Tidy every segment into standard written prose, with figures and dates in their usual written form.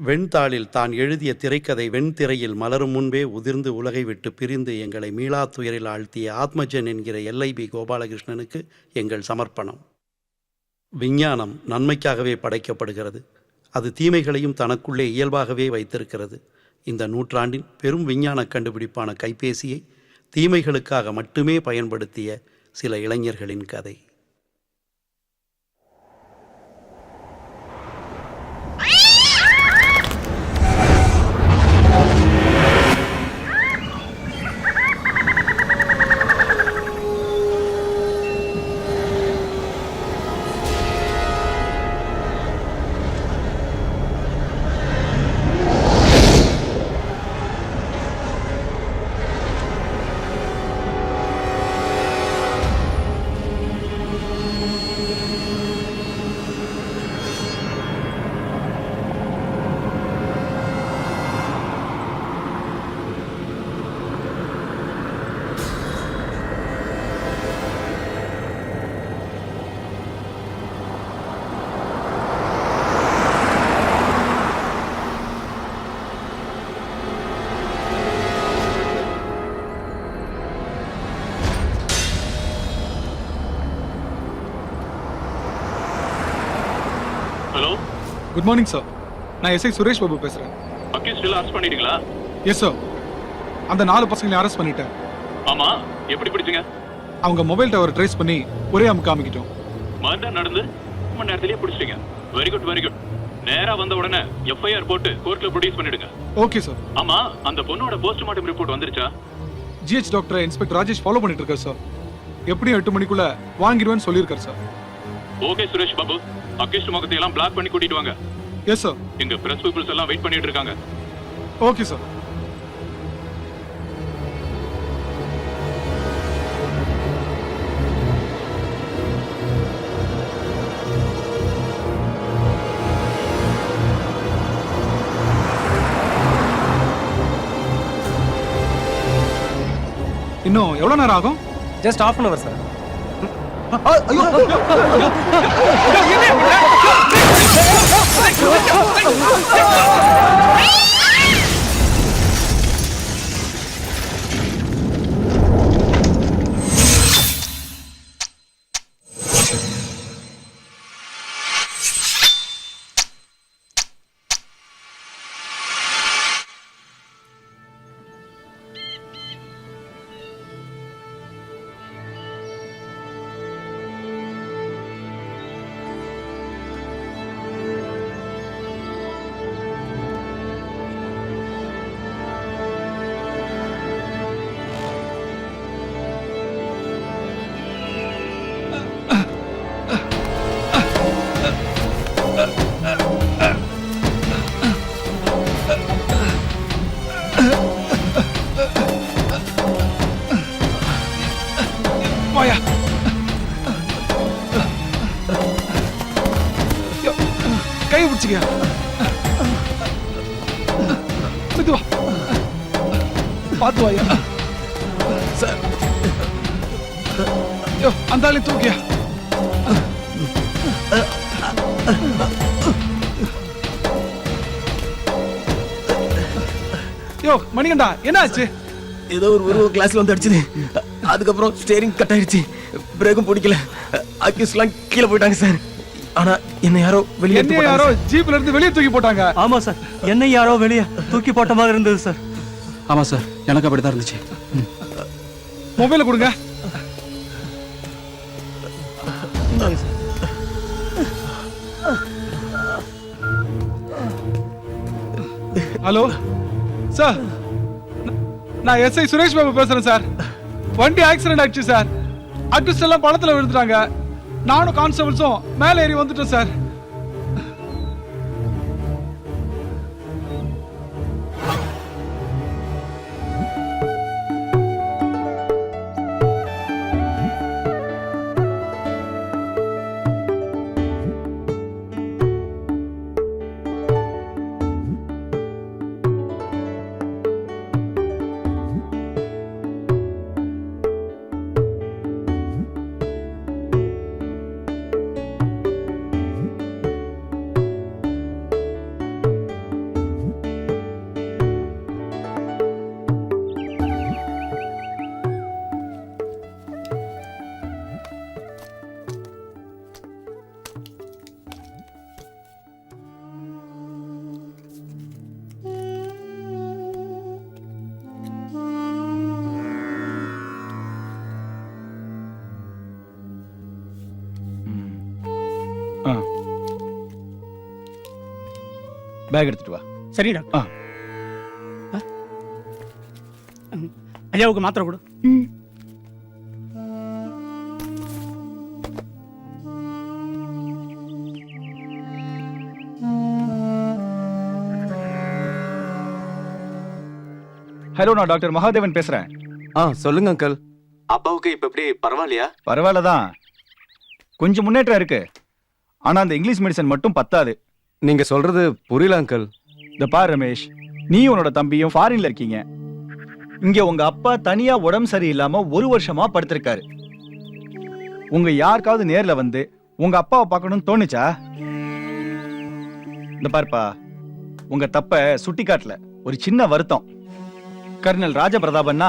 வெண்தாளில் தான் எழுதிய திரைக்கதை வெண்திரையில் மலரும் முன்பே உதிர்ந்து உலகை விட்டு பிரிந்து எங்களை மீளா துயரில் ஆழ்த்திய ஆத்மஜன் என்கிற எல்ஐபி கோபாலகிருஷ்ணனுக்கு எங்கள் சமர்ப்பணம். விஞ்ஞானம் நன்மைக்காகவே படைக்கப்படுகிறது. அது தீமைகளையும் தனக்குள்ளே இயல்பாகவே வைத்திருக்கிறது. இந்த நூற்றாண்டின் பெரும் விஞ்ஞான கண்டுபிடிப்பான கைபேசியை தீமைகளுக்காக மட்டுமே பயன்படுத்திய சில இளைஞர்களின் கதை. Hello, good morning sir. நான் எஸ்ஐ சுரேஷ் பாபு பேசுறேன். அக்யூஸ்ட் அரெஸ்ட் பண்ணிட்டீங்களா? Yes sir. அந்த 4 பசங்களை அரெஸ்ட் பண்ணிட்டேன். ஆமா, எப்படி பிடிச்சீங்க? அவங்க மொபைல் டவரை ட்ரேஸ் பண்ணி ஒரே காமிக்கிட்டோம். மர்டர் நடந்து 1 மணி நேரத்திலேயே பிடிச்சிட்டீங்க. Very good very good. நேரா வந்த உடனே எஃப்ஐஆர் போட்டு கோர்ட்ல ப்ரொடியூஸ் பண்ணிடுங்க. Okay sir. ஆமா, அந்த பொண்ணோட போஸ்ட்மார்ட்டம் ரிப்போர்ட் வந்துருச்சா? GH doctor inspector Rajesh follow பண்ணிட்டு இருக்காரு சார். எப்படியும் 8 மணிக்குள்ள வாங்கிடுவேன்னு சொல்லியிருக்காரு sir. Okay Suresh Babu, accused முகத்தை எல்லாம் பிளாக் பண்ணி கூட்டிட்டு வாங்க. Yes sir. எங்க பிரஸ் பீப்புள்ஸ் எல்லாம் வெயிட் பண்ணிட்டு இருக்காங்க. Okay sir. இன்னும் எவ்வளவு நேரம் ஆகும்? Just half an hour sir. வாயா. கை பிடிச்சிக்க. மெதுவா பார்த்து வாயா. சார் அந்த ஆளை தூக்கியா. யோ மணிகண்டா, என்ன ஆச்சு? ஏதோ ஒரு கிளாஸ்ல வந்து அடிச்சது. அதுக்கப்புறம் ஸ்டேரிங் கட் ஆயிடுச்சு. பிரேக்கும் பிடிக்கல. அக்யூஸ்ட்லாம் கீழே போயிட்டாங்க சார். ஆனா என்ன யாரோ வெளியே ஜீப்ல இருந்து வெளியே தூக்கி போட்டாங்க. ஆமா சார், என்ன யாரோ வெளியே தூக்கி போட்ட மாதிரி இருந்தது சார். ஆமா சார், எனக்கு அப்படிதான் இருந்துச்சு. மொபைல கொடுங்க. ஹலோ சார், நான் எஸ்ஐ சுரேஷ் பாபு பேசுறேன் சார். வண்டி ஆக்சிடென்ட் ஆயிடுச்சு சார். அக்யூஸ்ட் எல்லாம் பழத்துல விழுந்துட்டாங்க. நானும் கான்ஸ்டபிள்ஸும் மேலே ஏறி வந்துட்டோம் சார். பேக் எடுத்துட்டு வா. சரி டாக்டர். ஐயாவுக்கு மாத்திரை கொடு. ம். ஹலோ, நான் டாக்டர் மகாதேவன் பேசுறேன். சொல்லுங்க அங்கிள். அப்பாவுக்கு இப்ப எப்படி பரவாயில்லையா? பரவாயில்ல தான், கொஞ்சம் முன்னேற்றம் இருக்கு. ஆனா அந்த இங்கிலீஷ் மெடிசன் மட்டும் பத்தாது. நீங்க சொல்றது புரியல அங்கிள். இந்த பார் ரமேஷ், நீ உன்னோட தம்பியும் ஃபாரின்ல இருக்கீங்க. இங்க உங்க அப்பா தனியா உடம்பு சரியில்லாம 1 வருஷமா படுத்திருக்காரு. உங்க யாருக்காவது நேர்ல வந்து உங்க அப்பாவை பார்க்கணும்னு தோணுச்சா? இந்த பார்ப்பா, உங்க தப்ப சுட்டி காட்டல. ஒரு சின்ன வருத்தம். கர்னல் ராஜபிரதாபன்னா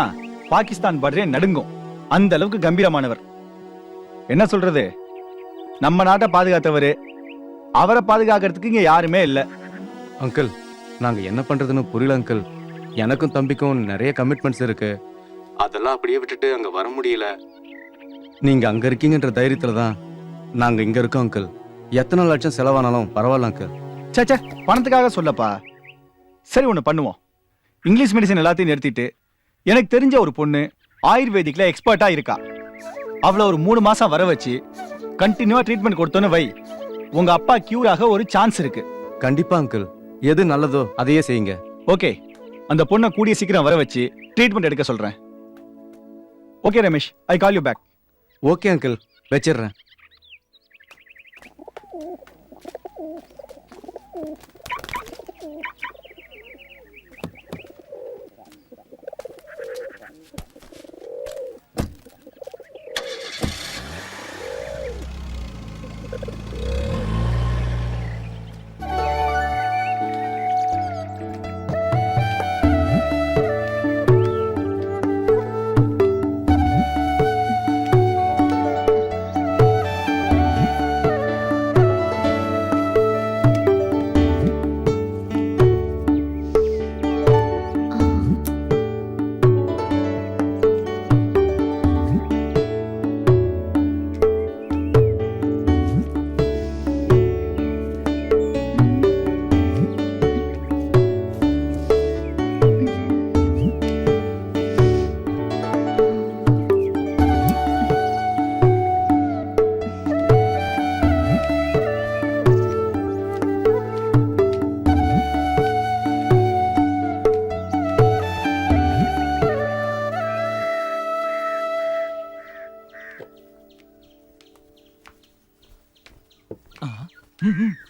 பாகிஸ்தான் பார்டரே நடுங்கும். அந்த அளவுக்கு கம்பீரமானவர். என்ன சொல்றது, நம்ம நாட்டை பாதுகாத்தவரு, அவரை பாதுகாக்கிறதுக்கு இங்க யாருமே இல்ல. அங்கிள், நாங்க என்ன பண்றதுன்னு புரியல அங்கிள். எனக்கும் தம்பிக்கும் நிறைய கமிட்மெண்ட்ஸ் இருக்கு. அதெல்லாம் அப்படியே விட்டுட்டு அங்க வர முடியல. நீங்க அங்க இருக்கீங்கன்ற தைரியத்துல தான் நாங்க இங்க இருக்கோம் அங்கிள். எத்தனை லட்சம் செலவானாலும் பரவாயில்ல அங்கிள். சே, பணத்துக்காக சொல்லப்பா. சரி, ஒண்ணு பண்ணுவோம். இங்கிலீஷ் மெடிசன் எல்லாத்தையும் நிறுத்திட்டு, எனக்கு தெரிஞ்ச ஒரு பொண்ணு ஆயுர்வேதிக்ல எக்ஸ்பர்ட்டா இருக்கா. அவளை ஒரு 3 மாசம் வர வச்சு கண்டினியூவா ட்ரீட்மெண்ட் கொடுத்தோன்னு வை, உங்க அப்பா கியூர் ஆக ஒரு சான்ஸ் இருக்கு. கண்டிப்பா அங்கிள், எது நல்லதோ அதையே செய்யுங்க. ஓகே, அந்த பொண்ணை கூடிய சீக்கிரம் வர வச்சு ட்ரீட்மெண்ட் எடுக்க சொல்றேன். Okay Ramesh, I call you back. Okay uncle, வச்சிடுறேன்.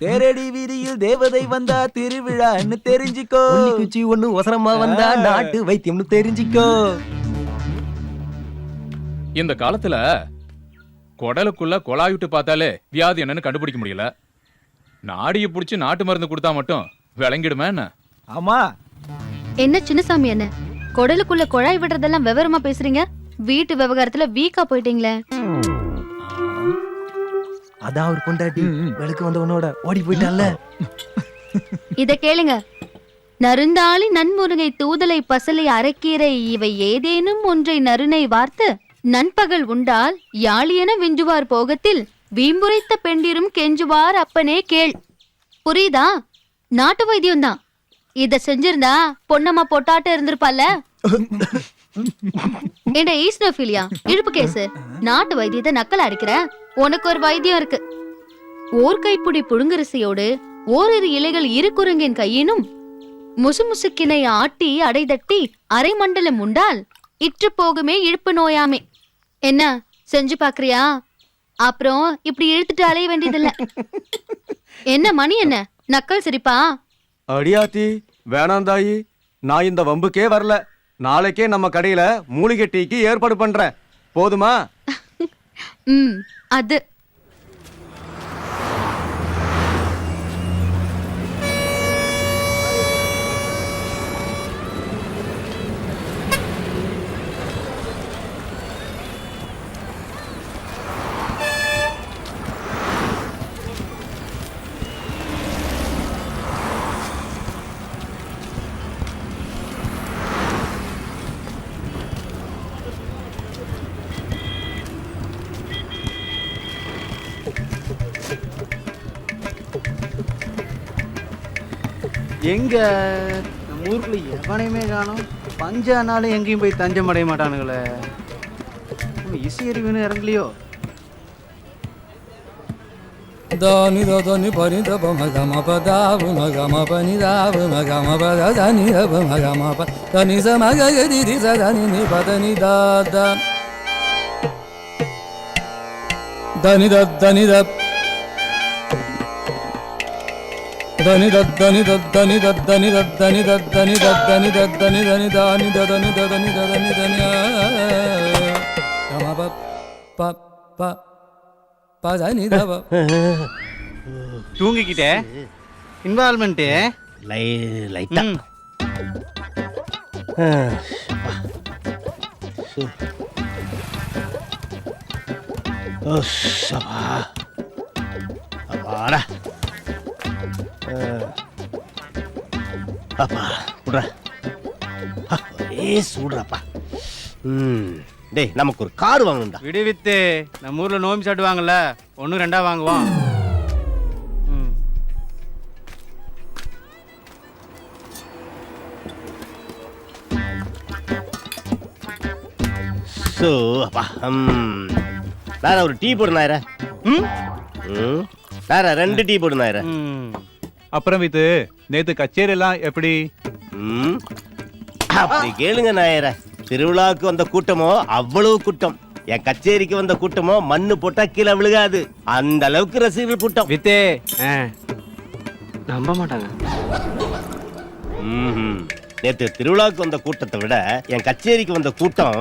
தேரடி வீதியில் தேவதை வந்தா திருவிழான்னு தெரிஞ்சுக்கோ. குச்சி ஒண்ணு ஒசரமா வந்தா நாட்டு வைத்தியம்னு தெரிஞ்சுக்கோ. இந்த காலத்துல குடலுக்குள்ள குழாய் பார்த்தாலே வியாதி என்னன்னு கண்டுபிடிக்க முடியல. நாடியை புடிச்சு நாட்டு மருந்து கொடுத்தா மட்டும் விளங்கிடுமே என்ன? ஆமா, என்ன சின்னசாமி என்ன குடலுக்குள்ள குழாய் விடுறதெல்லாம் விவரமா பேசுறீங்க? வீட்டு விவகாரத்துல வீக்கா போயிட்டீங்களே. அதான் அவர் பொண்டாட்டி விளக்கு வந்தவனோட ஓடி போயிட்டான்ல. இத கேளுங்க. நருந்தாளி நன்முருகை தூதலை பசலை அரைக்கீரை இவை ஏதேனும் ஒன்றை நறுனை வார்த்து நண்பகல் உண்டால் யாழியென விஞ்சுவார் போகத்தில் வீம்புரைத்த பெண்டிரும் கெஞ்சுவார் அப்பனே கேள். புரியுதா? நாட்டு வைத்தியம் தான். இத செஞ்சிருந்தா பொன்னம்மா பொட்டாட்ட இருந்திருப்பால. என்ன ஈஸ்னோஃபிலியா இழுப்பு கேசு, நாட்டு வைத்தியத்தை நக்கல் அடிக்கிற. உனக்கு ஒரு வைத்தியம் இருக்கு. ஓர் கைப்புடி புழுங்கரிசையோடு ஓரிரு இலைகள் இரு குரங்கின் கையினும் முசுமுசுக்கினை ஆட்டி அடைதட்டி அரை மண்டலம் உண்டால் இற்று போகுமே இழுப்பு நோயாமே. என்ன செஞ்சு பாக்குறியா? அப்புறம் இப்படி இழுத்துட்டு அலைய வேண்டியதில்ல. என்ன மணி என்ன நக்கல் சிரிப்பா? அடியாத்தி வேணாம் தாயி, நான் இந்த வம்புக்கே வரல. நாளைக்கே நம்ம கடையில மூலிகை டீக்கு ஏற்பாடு பண்றேன். போதுமா? அது எங்க நம்ம ஊருக்குள்ள எவனையுமே காணோம். பஞ்சானாலும் எங்கேயும் போய் தஞ்சம் அடைய மாட்டானுங்களே. நம்ம இசை அறிவுன்னு இறங்கலையோ? Dani da dani pani da ba ma ga ma pa da bu ma ga ma pa ni da bu ma ga ma pa da da ni da ba ma ga ma pa da ni sa ma ga ga di di sa da ni ni pa da ni da da dani da dani da dani da dani da dani da dani da dani da dani da dani da dani dani da ni da dani da dani da dani dani ga ma pa pa pa pa da ni da ba தூங்கிக்கிட்டே involvement லைட்டா அப்பாடா அப்பா விட்ற ஒரே சூடுறாப்பா. டேய் நமக்கு ஒரு car வாங்கணும்டா. விடுவித்து நம்ம ஊர்ல நோம்பி சாட்டுவாங்கல்ல, 1 2 வாங்குவோம். ஸோ அப்பா வேற ஒரு டீ போடு நாயர. வேற 2 டீ போடு நாயர. அப்புறம் இது நேத்து கச்சேரி எல்லாம் எப்படி? அப்படி கேளுங்க நாயர. திருவிழாவுக்கு வந்த கூட்டமோ அவ்வளவு கூட்டம். என் கச்சேரிக்கு வந்த கூட்டமோ மண்ணு போட்டா கீழே விழுகாது. அந்த அளவுக்கு ரசிகர்கள் கூட்டம். வித்தே நம்ப மாட்டாங்க. நேத்து திருவிழாவுக்கு வந்த கூட்டத்தை விட என் கச்சேரிக்கு வந்த கூட்டம்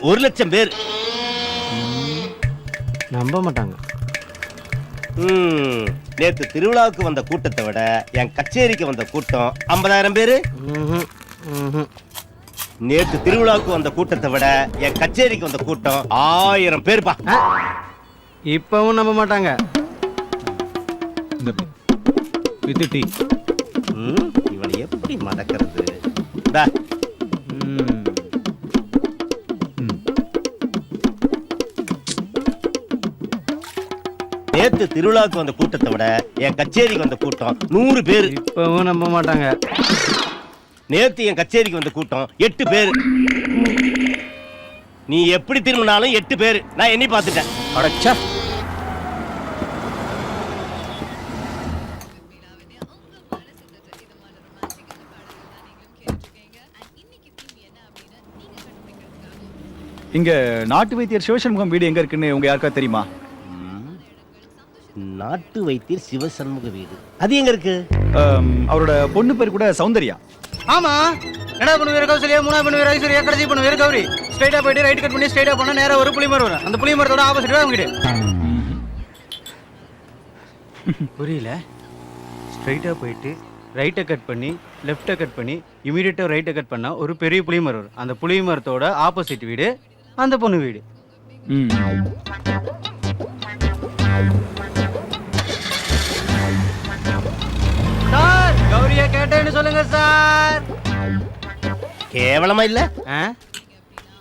ஒரு லட்சம் பேர். நம்ப மாட்டாங்க. நேத்து திருவிழாவுக்கு வந்த கூட்டத்தை விட என் கச்சேரிக்கு வந்த கூட்டம் 50,000 பேரு. நேத்து திருவிழாவுக்கு வந்த கூட்டத்தை விட என் கச்சேரிக்கு வந்த கூட்டம் 1000 பேர்ப்பா. இப்பவும் நம்ப மாட்டாங்க. With tea. இவனை எப்படி மடக்கிறது? நேத்து திருவிழாவுக்கு வந்த கூட்டத்தை விட என் கச்சேரிக்கு வந்த கூட்டம் 100 பேர். இப்பவும் நம்ப மாட்டாங்க. நேத்து என் கச்சேரிக்கு வந்த கூட்டம் 8 பேர். நீ எப்படி திரும்பினாலும் 8 பேர். நான் எண்ணி பார்த்துட்டேன். அடச்சா இங்க நாட்டு வைத்தியர் சிவசண்முகம் வீடு எங்க இருக்குன்னு உங்க யாருக்கா தெரியுமா? நாட்டு வைத்தியர் சிவசண்முக வீடு அது எங்க இருக்கு? அவரோட பொண்ணு பேர் கூட சௌந்தர்யா. ஆமா, என்னடா பண்ணு வேற கௌசல்யா, மூணா பண்ணு வேற ஐஸ்வர்யா, கடைசி பண்ணு வேற கௌரி. ஸ்ட்ரைட்டா போயிட்டு ரைட் கட் பண்ணி ஸ்ட்ரைட்டா போனா நேரா ஒரு புளிமரம் வரும். அந்த புளிமரத்தோட ஆப்போசிட் தான் வீடு. புரியல. ஸ்ட்ரைட்டா போயிட்டு ரைட்டை கட் பண்ணி லெஃப்ட்டை கட் பண்ணி இமீடியட்டா ரைட்டை கட் பண்ணா ஒரு பெரிய புளிமரம் வரும். அந்த புளிமரத்தோட ஆப்போசிட் வீடு அந்த பொண்ணு வீடு. சார் கௌரியா கேட்டேன்னு சொல்லுங்க சார். கேவலமா இல்ல?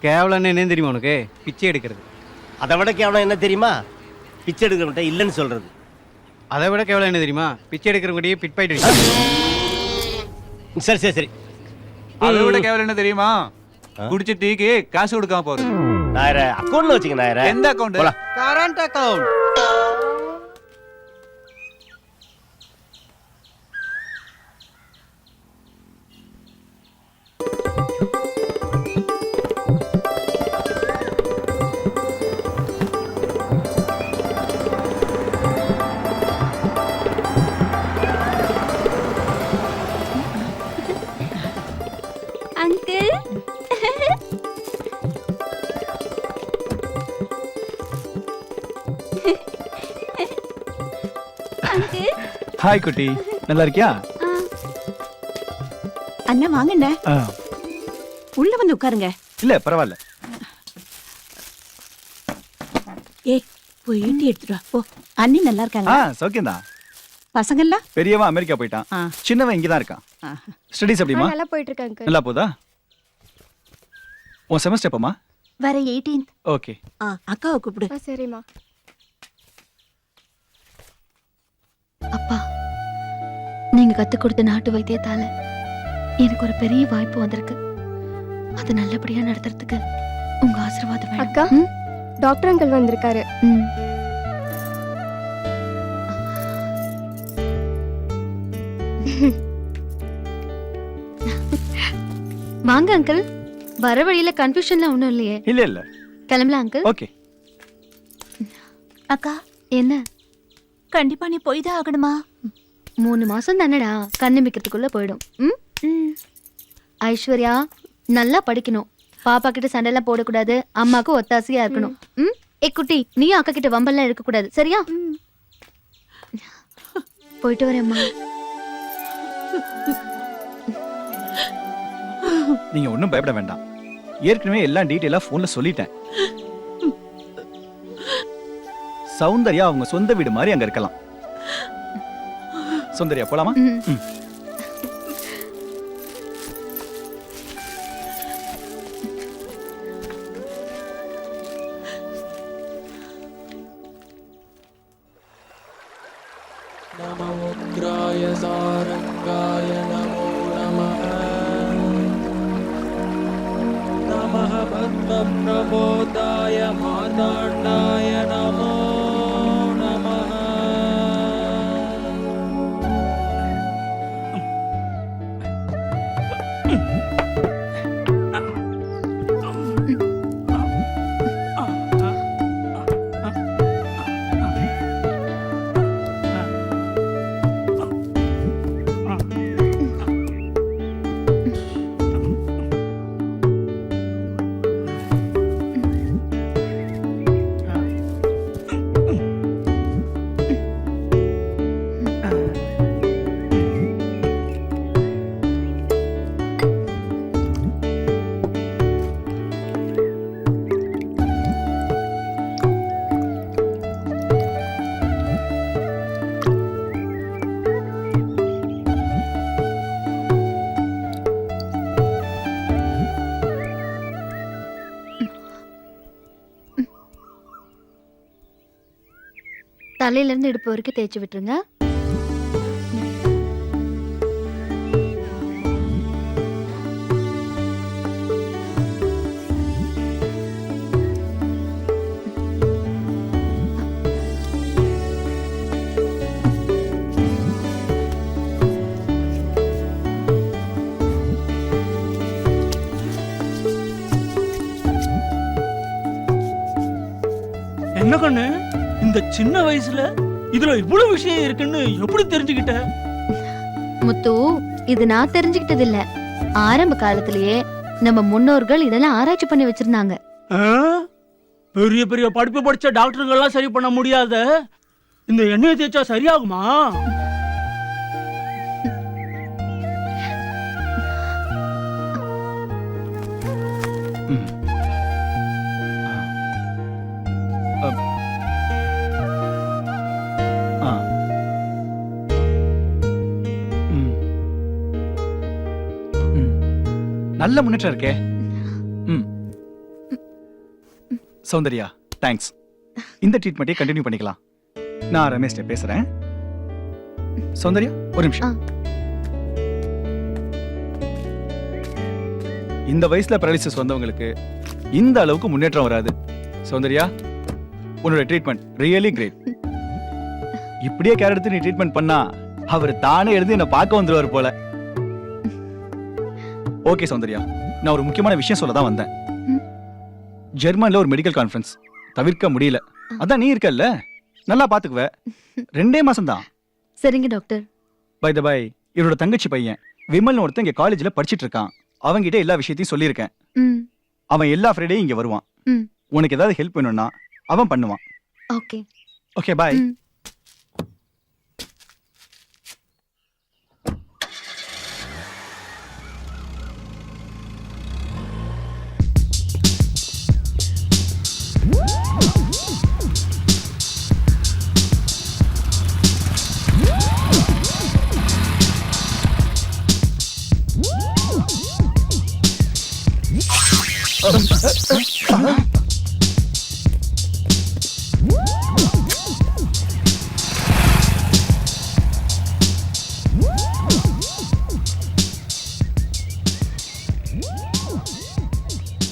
கேவலம் என்ன தெரியுமா உனக்கு? பிச்சை எடுக்கிறது. அதை விட கேவலம் என்ன தெரியுமா? பிச்சை எடுக்கிறவன்ட்ட இல்லைன்னு சொல்றது. அதை விட கேவலம் என்ன தெரியுமா? பிச்சை எடுக்கிறவங்க பிட் பாயிட்டு. சரி சரி சரி. அதை விட கேவலம் என்ன தெரியுமா? குடிச்ச டீக்கு காசு கொடுக்காம போறது. நாயர அக்கௌண்ட்ல வச்சுக்க நாயர. எந்த அக்கௌண்ட்? Current account. ஹாய் குட்டி, நல்லா இருக்கியா? அண்ணா வாங்கண்ணே, உள்ள வந்து உட்காருங்க. இல்ல பரவாயில்ல. ஏய் போய் ஈட்டி எடுத்துட்டு வா போ. அண்ணி நல்லா இருக்காங்க? சௌக்கியம்தான். பசங்கள்லாம்? பெரியவன் அமெரிக்கா போயிட்டான், சின்னவன் இங்கதான் இருக்கான். ஸ்டடீஸ் எப்படிமா? நல்லா போயிட்டு இருக்காங்க. நல்லா போதா? உன் செமஸ்டர் எப்பமா? வர 18th. ஓகே. அக்காவை கூப்பிடு. சரிம்மா. அப்பா நீங்க கத்துக் கொடுத்த நாட்டு வைத்தியத்தால எனக்கு ஒரு பெரிய வாய்ப்பு வந்திருக்கு. அது நல்லபடியா நடத்துறதுக்கு உங்க ஆசீர்வாதம் வேணும். அக்கா, டாக்டர் அங்கிள் வந்திருக்காரு. வாங்க அங்கிள். வர வழியில கன்ஃபியூஷன்லாம் ஒண்ணும் இல்லையே? இல்ல கிளம்பலாம் அங்கிள். ஓகே. அக்கா, என்ன கண்டிப்பா நீ போய் தான் ஆகணுமா? 3 மாசம் தானடா, கண்ணமிக்கிறதுக்குள்ள போயிடும். ஐஸ்வர்யா, நல்லா படிக்கணும். பாப்பா கிட்ட சண்டைலாம் போடக்கூடாது. அம்மாக்கு ஒத்தாசையா இருக்கணும். ஏ குட்டி, நீயும் அக்கா கிட்ட வம்பெல்லாம் இருக்க கூடாது, சரியா? போயிட்டு வரேம்மா. நீங்க ஒன்றும் பயப்பட வேண்டாம். ஏற்கனவே எல்லாம் டீட்டெயிலா போன்ல சொல்லிட்டேன். சௌந்தர்யா அவங்க சொந்த வீடு மாதிரி அங்க இருக்கலாம். சௌந்தர்யா போலாமா? நமோக்ராய சாரங்காய நமோ நமः. நமः பத்மப்ரபோதாய மார்த்தாண்டாய நமோ நமः. தலையில இருந்து இடுப்பு வரைக்கும் தேய்ச்சி விட்டுருங்க. என்ன கண்ணு, இந்த சின்ன வயசுல இதுல இவ்வளவு விஷயம் இருக்குன்னு எப்படி தெரிஞ்சுக்கிட்ட? முத்து, இது நான் தெரிஞ்சுக்கிட்டது இல்ல. ஆரம்ப காலத்திலேயே நம்ம முன்னோர்கள் இதெல்லாம் ஆராய்ச்சி பண்ணி வச்சிருந்தாங்க. பெரிய பெரிய படிப்பு படிச்ச டாக்டருங்க எல்லாம் சரி பண்ண முடியாத இந்த எண்ணெயை தேய்ச்சா சரியாகுமா? நல்ல முன்னேற்றம் இருக்கே. சௌந்தர்யா, தேங்க்ஸ். இந்த ட்ரீட்மெண்ட்டை கண்டினியூ பண்ணிக்கலாம். நான் ரமேஷ் பேசுறேன். சௌந்தர்யா, ஒரு நிமிஷம். இந்த வயசுல paralysis வந்தவங்களுக்கு இந்த அளவுக்கு முன்னேற்றம் வராது. சௌந்தர்யா, உன்னோட ட்ரீட்மெண்ட் ரியலி கிரேட். இப்படியே கேர் எடுத்து நீ ட்ரீட்மெண்ட் பண்ணா அவர் தானே எழுதி என்ன பார்க்க வந்துருவார் போல. ஓகே சௌந்தர்யா, நான் ஒரு முக்கியமான விஷயம் சொல்ல தான் வந்தேன். ஜெர்மன்ல ஒரு மெடிக்கல் கான்ஃபரன்ஸ் தவிர்க்க முடியல. அதான் நீ இருக்கல்ல, நல்லா பாத்துக்குவ. 2 மாசம் தான். சரிங்க டாக்டர். பை த பை, இவரோட தங்கச்சி பையன் விமல் ஒருத்தன் இங்க காலேஜ்ல படிச்சிட்டு இருக்கான். அவங்கிட்ட எல்லா விஷயத்தையும் சொல்லியிருக்கேன். அவன் எல்லா ஃப்ரைடேயும் இங்க வருவான். உனக்கு ஏதாவது ஹெல்ப் வேணும்னா அவன் பண்ணுவான். ஓகே. ஓகே, பாய்.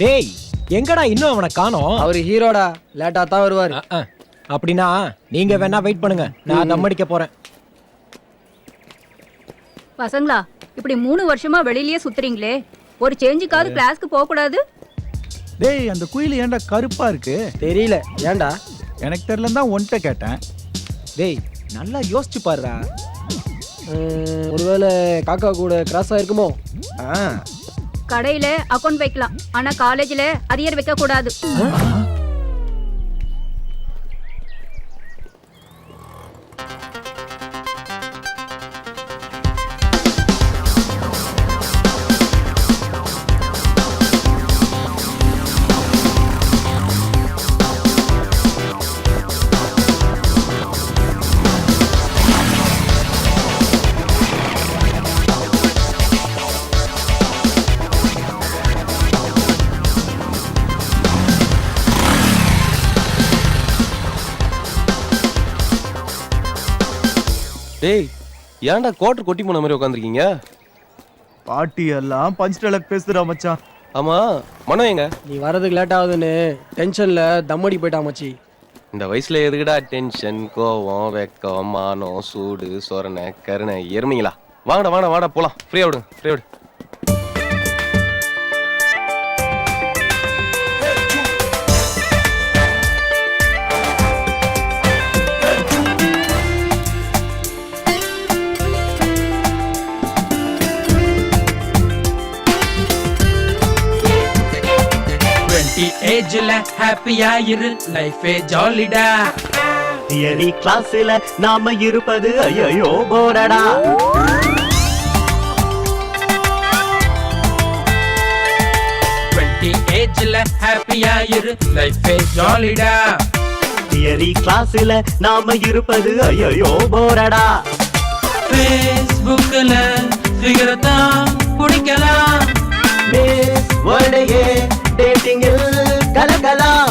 டேய் எங்கடா இன்னும் அவனை காணோம்? அவர் ஹீரோடா, லேட்டா தான் வருவார். அப்படின்னா நீங்க வேணா வெயிட் பண்ணுங்க, நான் தம் அடிக்க போறேன். பசங்களா, இப்படி 3 வருஷமா வெளியிலயே சுத்துறீங்களே, ஒரு சேஞ்சுக்காவது கிளாஸ்க்கு போக கூடாது? டேய் அந்த குயில் ஏன்டா கருப்பா இருக்கு? தெரியல, ஏன்டா? எனக்கு தெரியல தான் ஒன்ட்ட கேட்டேன். டேய் நல்லா யோசிச்சு பாருடா. ஒருவேளை காக்கா கூட கிராஸ் ஆயிருக்குமோ? கடையில அக்கவுண்ட் வைக்கலாம், ஆனா காலேஜ்ல அரியர் வைக்க கூடாது. டேய் ஏன்டா கோட்டர் கொட்டி போன மாதிரி உட்காந்துருக்கீங்க? பாட்டி எல்லாம் பஞ்ச் டயலாக் பேசுறா மச்சான். ஆமா மனோ எங்க? நீ வரதுக்கு லேட் ஆகுதுன்னு டென்ஷன்ல தம்மடி போயிட்டா மச்சி. இந்த வயசுல எதுக்குடா டென்ஷன், கோவம், வெக்கம், மானம், சூடு, சொரணை, கருணை, எருமைங்களா? வாங்கடா வாடா வாடா போலாம். ஃப்ரீயா விடுங்க, ஃப்ரீயா விடு. ஏஜ்ல ஹாப்பியா இரு, லைஃபே ஜாலிடா. தியரி கிளாஸ்ல நாம இருப்பது ஐயோ போரடா. ஏஜ்ல ஹாப்பியா இரு, லைஃபே ஜாலிடா. தியரி கிளாஸ்ல நாம இருப்பது ஐயோ போரடா. ஃபேஸ்புக்ல ஃபிகர் தான் பிடிக்கலாம், வேர்டையே டேட்டிங்கில் கலக்கலாம்.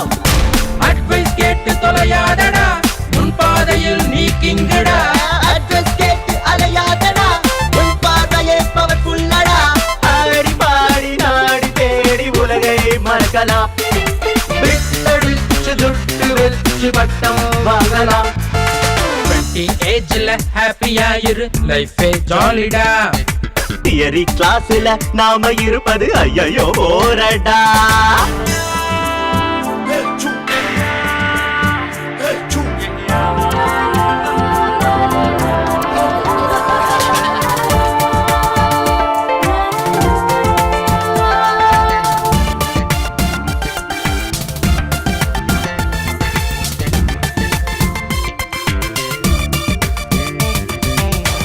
அட்வைஸ் கேட்டு தொலையாதடா, உன் பாதையில் நீ கிங்கடா. அட்வைஸ் கேட்டு அலையாதடா, உன் பாதையே பவர்ஃபுல்லடா. ஆடி பாடி நாடி தேடி உலகை மறக்கலாம். விட்டடிச்சு துட்டு வச்சு பட்டம் வாங்கலாம். ஏஜ்ல ஹாப்பியா இரு, லைஃபே ஜாலிடா. தியரி கிளாஸ்ல நாம இருப்பது ஐயோ போரடா.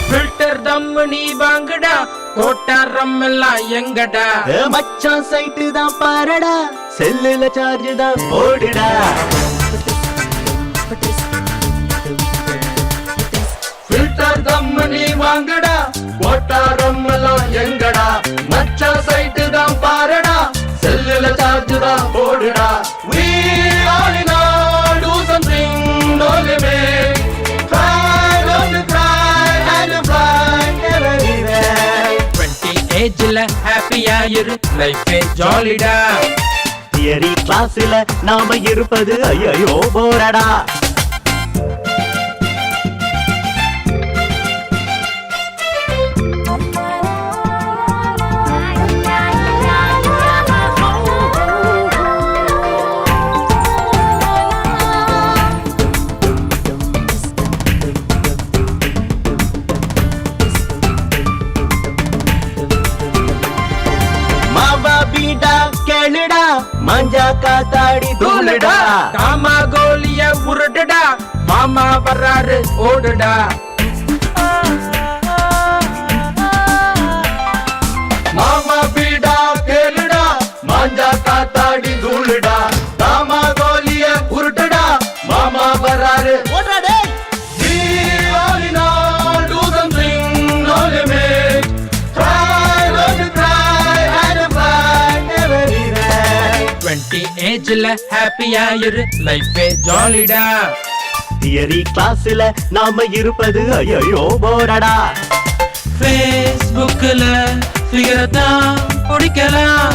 ஃபில்டர் தம் நீ வாங்கடா, கோட்டாரம் எல்லாம் எங்கடா. மச்சான் சைட்டு தான் பாரடா, செல்லுல சார்ஜ் தான் போடுடா. ஃபில்டர் தம் நீ வாங்கடா, கோட்டாரம் எல்லாம் எங்கடா. மச்சான் சைட்டு தான் பாரடா, செல்லுல சார்ஜ் தான் போடுடா. We all in all do something, no limit. Try not to cry and fly everywhere. 20 ஏஜ்ல ஹாப்பியா இரு, லைஃபே ஜாலிடா. தியரி கிளாஸ்ல நாம இருப்பது ஐயோ போரடா. கேளுடா, மஞ்சா காத்தாடி தூளுடா. காமா கோலிய உருடுடா, மாமா வர்றாரு ஓடுடா. மாமா பீடா கேளுடா, மஞ்சா காத்தாடி தூளுடா. காமா கோலிய உருட்டுடா, மாமா வர்றாரு ஓடுடா. We all in all do something, no limit. Try not to cry and fly everywhere. 20 ஏஜ்ல ஹாப்பியா இரு, லைஃபே ஜாலிடா. தியரி கிளாஸ்ல நாம இருப்பது ஐயோ போரடா. ஃபேஸ்புக்ல ஃபிகர் தான் பிடிக்கலாம்,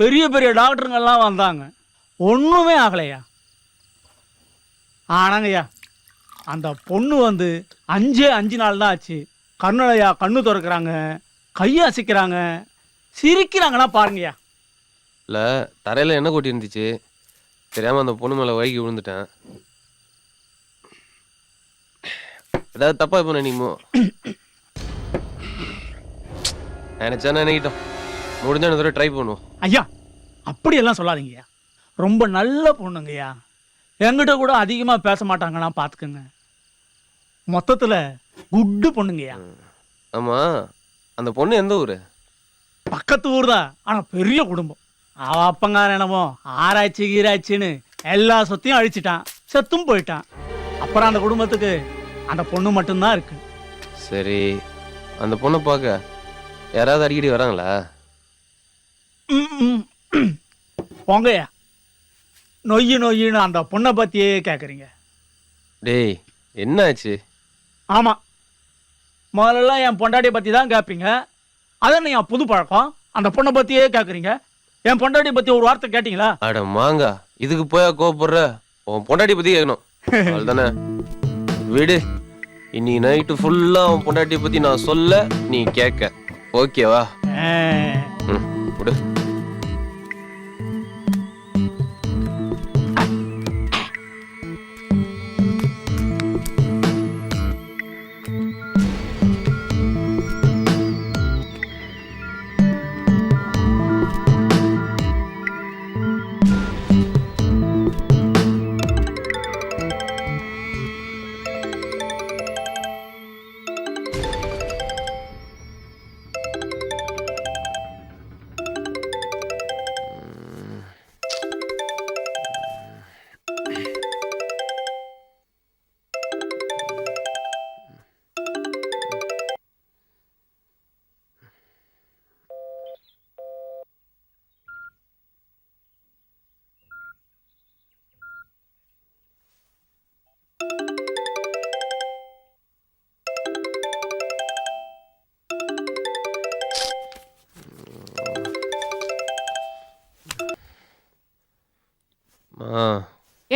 பெரிய பெரிய டாக்டருங்கெல்லாம் வந்தாங்க, ஒன்றுமே ஆகலையா. ஆனாங்கய்யா அந்த பொண்ணு வந்து 5 நாள் தான் ஆச்சு. கண்ணுலையா கண்ணு திறக்கிறாங்க, கையை அசைக்கிறாங்க, சிரிக்கிறாங்கன்னா பாருங்கய்யா. இல்லை, தரையில் என்ன கொட்டி இருந்துச்சு, தெரியாமல் அந்த பொண்ணு மேலே வழுக்கி விழுந்துட்டேன். ஏதாவது தப்பா பண்ண நீமோ நினைச்சா நினைக்கிட்டோம். முடிஞ்ச தடவை ட்ரை பண்ணுவோம். ஐயா அப்படியெல்லாம் சொல்லாதீங்கய்யா, ரொம்ப நல்ல பொண்ணுங்கய்யா. என்கிட்ட கூட அதிகமாக பேச மாட்டாங்கன்னா பார்த்துக்குங்க. மொத்தத்தில் குட்டு பொண்ணுங்கய்யா. ஆமாம், அந்த பொண்ணு எந்த ஊர்? பக்கத்து ஊர் தான், ஆனால் பெரிய குடும்பம். அவ அப்பங்கார என்னமோ ஆராய்ச்சி கீராய்ச்சின்னு எல்லா சொத்தையும் அழிச்சிட்டான், செத்தும் போயிட்டான். அப்புறம் அந்த குடும்பத்துக்கு அந்த பொண்ணு மட்டும்தான் இருக்கு. சரி, அந்த பொண்ணை பார்க்க யாராவது அடிக்கடி வராங்களா? போங்கய்யா, நொய்யின்னு அந்த பொண்ணை பற்றியே கேட்குறீங்க. டேய், என்னாச்சு? ஆமாம், முதல்ல என் பொண்டாட்டியை பற்றி தான் கேட்பீங்க. அதான் என் புது பழக்கம். அந்த பொண்ணை பற்றியே கேட்குறீங்க. என் பொண்டாட்டியை பற்றி ஒரு வார்த்தை கேட்டிங்களா? அட மாங்கா, இதுக்கு போயா கோவப்படுற? உன் பொண்டாட்டி பற்றி கேட்கணும் அவ்வளோதானே. விடு, இன்னைக்கு நைட்டு ஃபுல்லாக உன் பொண்டாட்டியை பற்றி நான் சொல்ல, நீ கேட்க. ஓகேவா? ம், விடு.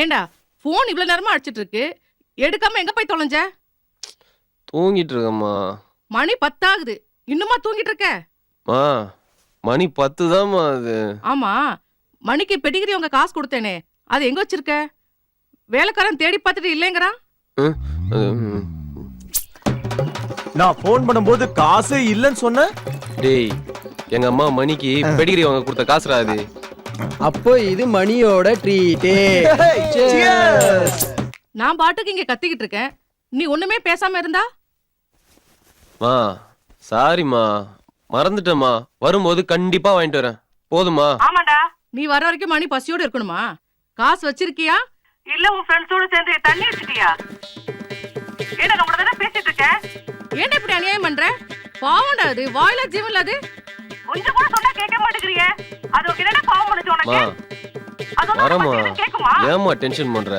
ஏண்டா போன் இவ்வளவு நேரமா அடிச்சிட்டு இருக்கு, எடுக்காம எங்க போய் தொலைஞ்ச? தூங்கிட்டு இருக்கம்மா. மணி 10 ஆகுது, இன்னுமா தூங்கிட்டு இருக்க? மணி 10 தான்மா அது. ஆமா, மணிக்கு பெடிகிரி உங்க காசு கொடுத்தேனே, அது எங்க வச்சிருக்க? வேலைக்காரன் தேடி பார்த்துட்டு இல்லைங்கிறான். நான் போன் பண்ணும்போது காசே இல்லைன்னு சொன்ன. டேய், எங்க அம்மா மணிக்கு பெடிகிரி வாங்க கொடுத்த காசுடா அது. அப்போ இது மணியோட ட்ரீட். நான் பாட்டுக்கு இங்க கத்திக்கிட்டு இருக்கேன், நீ ஒண்ணுமே பேசாம இருந்தா? சாரிம்மா, மறந்துட்டேம்மா. வரும்போது கண்டிப்பா வாங்கிட்டு வரேன். போதுமா? ஆமாடா, நீ வர வரைக்கும் மணி பசியோட இருக்கணுமா? காசு வச்சிருக்கியா இல்ல உன் ஃப்ரெண்ட்ஸோட சேர்ந்து தண்ணி வச்சிட்டியா? ஏடா நம்ம தான பேசிட்டு இருக்க, ஏன்டா இப்படி அநியாயம் பண்ற? பாவம்டா, அது வாயில ஜீவன்ல, அது கொஞ்சம் கூட சொன்னா கேட்க மாட்டேங்கறியே. அது என்னடா பாவம் பண்ணுச்சு உனக்கு? வரமா, ஏமா டென்ஷன் பண்ற?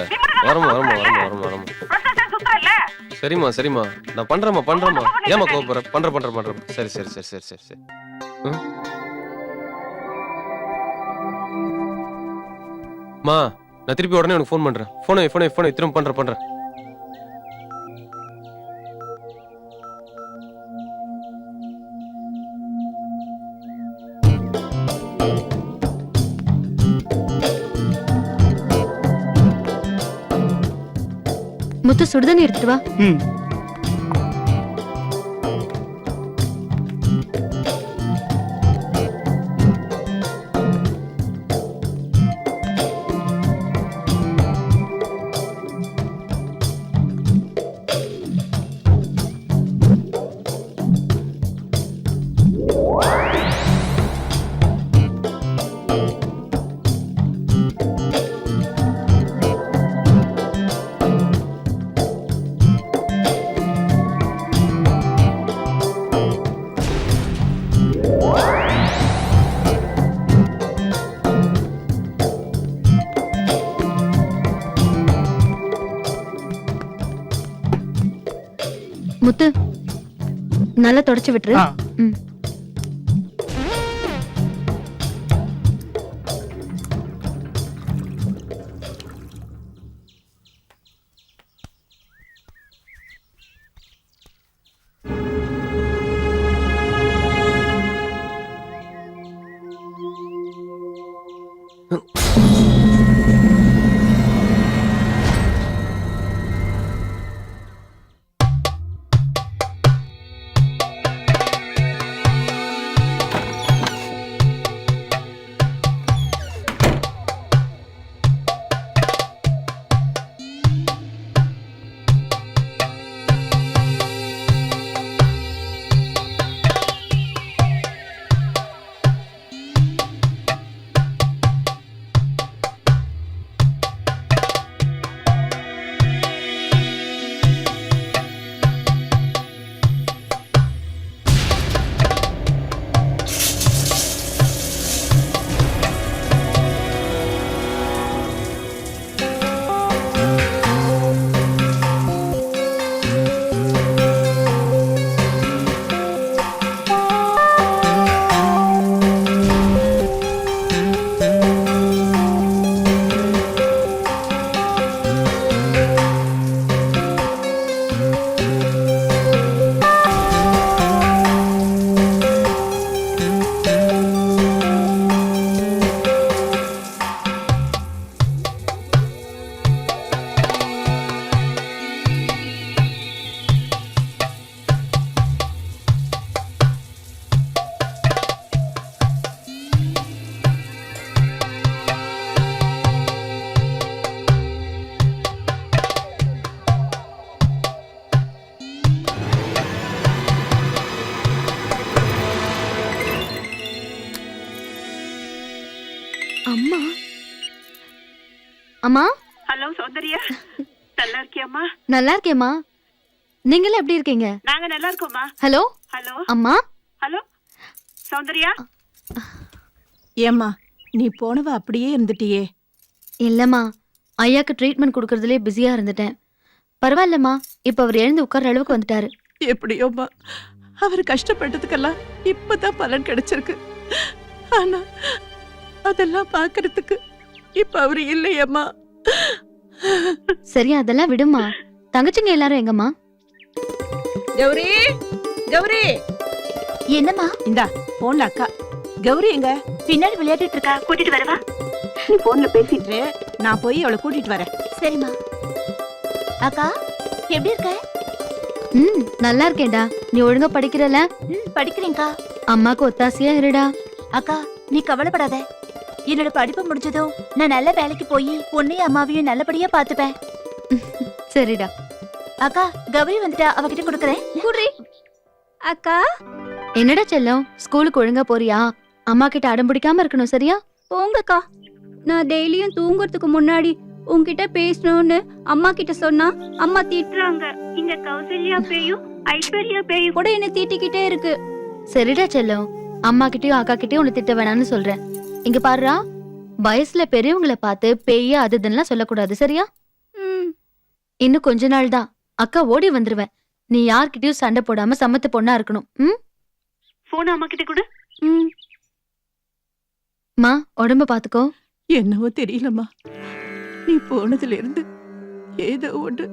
வரமா. பிரச்சனை சுத்தற இல்ல. சரிம்மா, நான் பண்றேம்மா. ஏமா கோபப்படுற? பண்றேன். சரி. மா, நான் திருப்பி உடனே உனக்கு ஃபோன் பண்றேன். போனை திரும்ப பண்றேன். முத்து, சுடுதண்ணி எடுத்துட்டு வா. முத்து, நல்லா தொடச்சு விட்டுரு. அம்மா அம்மா. ஹலோ சௌந்தர்யா, நல்லா இருக்கியாம்மா? நல்லா இருக்கேம்மா. நீங்களும் எப்படி இருக்கீங்க? நாங்க நல்லா இருக்கோம்மா. ஹலோ ஹலோ அம்மா. ஹலோ சௌந்தர்யா. ஏம்மா நீ போனவ அப்படியே இருந்துட்டியே. இல்லம்மா, ஐயாக்கு ட்ரீட்மெண்ட் கொடுக்கறதுலே பிஸியா இருந்துட்டேன். பரவாயில்லம்மா, இப்ப அவர் எழுந்து உட்கார்ற அளவுக்கு வந்துட்டாரு. எப்படியோம்மா அவர் கஷ்டப்பட்டதுக்கெல்லாம் இப்பதான் பலன் கிடைச்சிருக்கு. ஆனா அதெல்லாம் பாக்குறதுக்கு இப்ப அவரு இல்லையம்மா. சரி அதெல்லாம் விடுமா. தங்கச்சிங்க எல்லாரும் எங்கம்மா? கௌரி, கௌரி. என்னம்மா? இந்தா போன்ல அக்கா. கௌரி எங்க? பின்னாடி விளையாடிட்டு இருக்கா. கூட்டிட்டு வரவா? நீ போன்ல பேசிட்டு நான் போய் அவளை கூட்டிட்டு வரேன். சரிம்மா. அக்கா எப்படி இருக்க? நல்லா இருக்கேன்டா. நீ ஒழுங்கா படிக்கிறல? படிக்கிறேன்க்கா. அம்மாக்கு ஒத்தாசையா இருடா. அக்கா நீ கவலைப்படாத. என்னோட படிப்பு முடிஞ்சதும் நான் நல்ல வேலைக்கு போய் உன்னையும் அம்மாவையும் நல்லபடியா பாத்துப்பேன். சரிடா. அக்கா கௌரி வந்துட்டா, அவகிட்ட கொடுக்கறேன். குடி. அக்கா. என்னடா செல்லம், ஸ்கூலுக்கு ஒழுங்கா போறியா? அம்மா கிட்ட அடம் பிடிக்காம இருக்கணும், சரியா? போங்கக்கா. நான் டெய்லியும் தூங்குறதுக்கு முன்னாடி உன்கிட்ட பேசணும்னு அம்மா கிட்ட சொன்னா அம்மா திட்டுறாங்க. இங்க கௌசல்யா பேயும் ஐஸ்வர்யா பேயும் கூட என்ன திட்டிக்கிட்டே இருக்கு. சரிடா செல்லம், அம்மா கிட்டயும் அக்கா கிட்டயும் உன்னை திட்ட வேணாம்னு சொல்றேன். இங்க பாருடா, வயசுல பெரியவங்களை பார்த்து பேய அதுதெல்லாம் சொல்லக்கூடாது, சரியா? இன்னும் கொஞ்ச நாள் தான், அக்கா ஓடி வந்துருவேன். நீ யார்கிட்டயும் சண்டை போடாம சமத்து பொண்ணா இருக்கணும். போன் அம்மா கிட்ட கூட. மா உடம்ப பாத்துக்கோ. என்னவோ தெரியலம்மா, நீ போனதுல இருந்து ஏதோ ஒன்று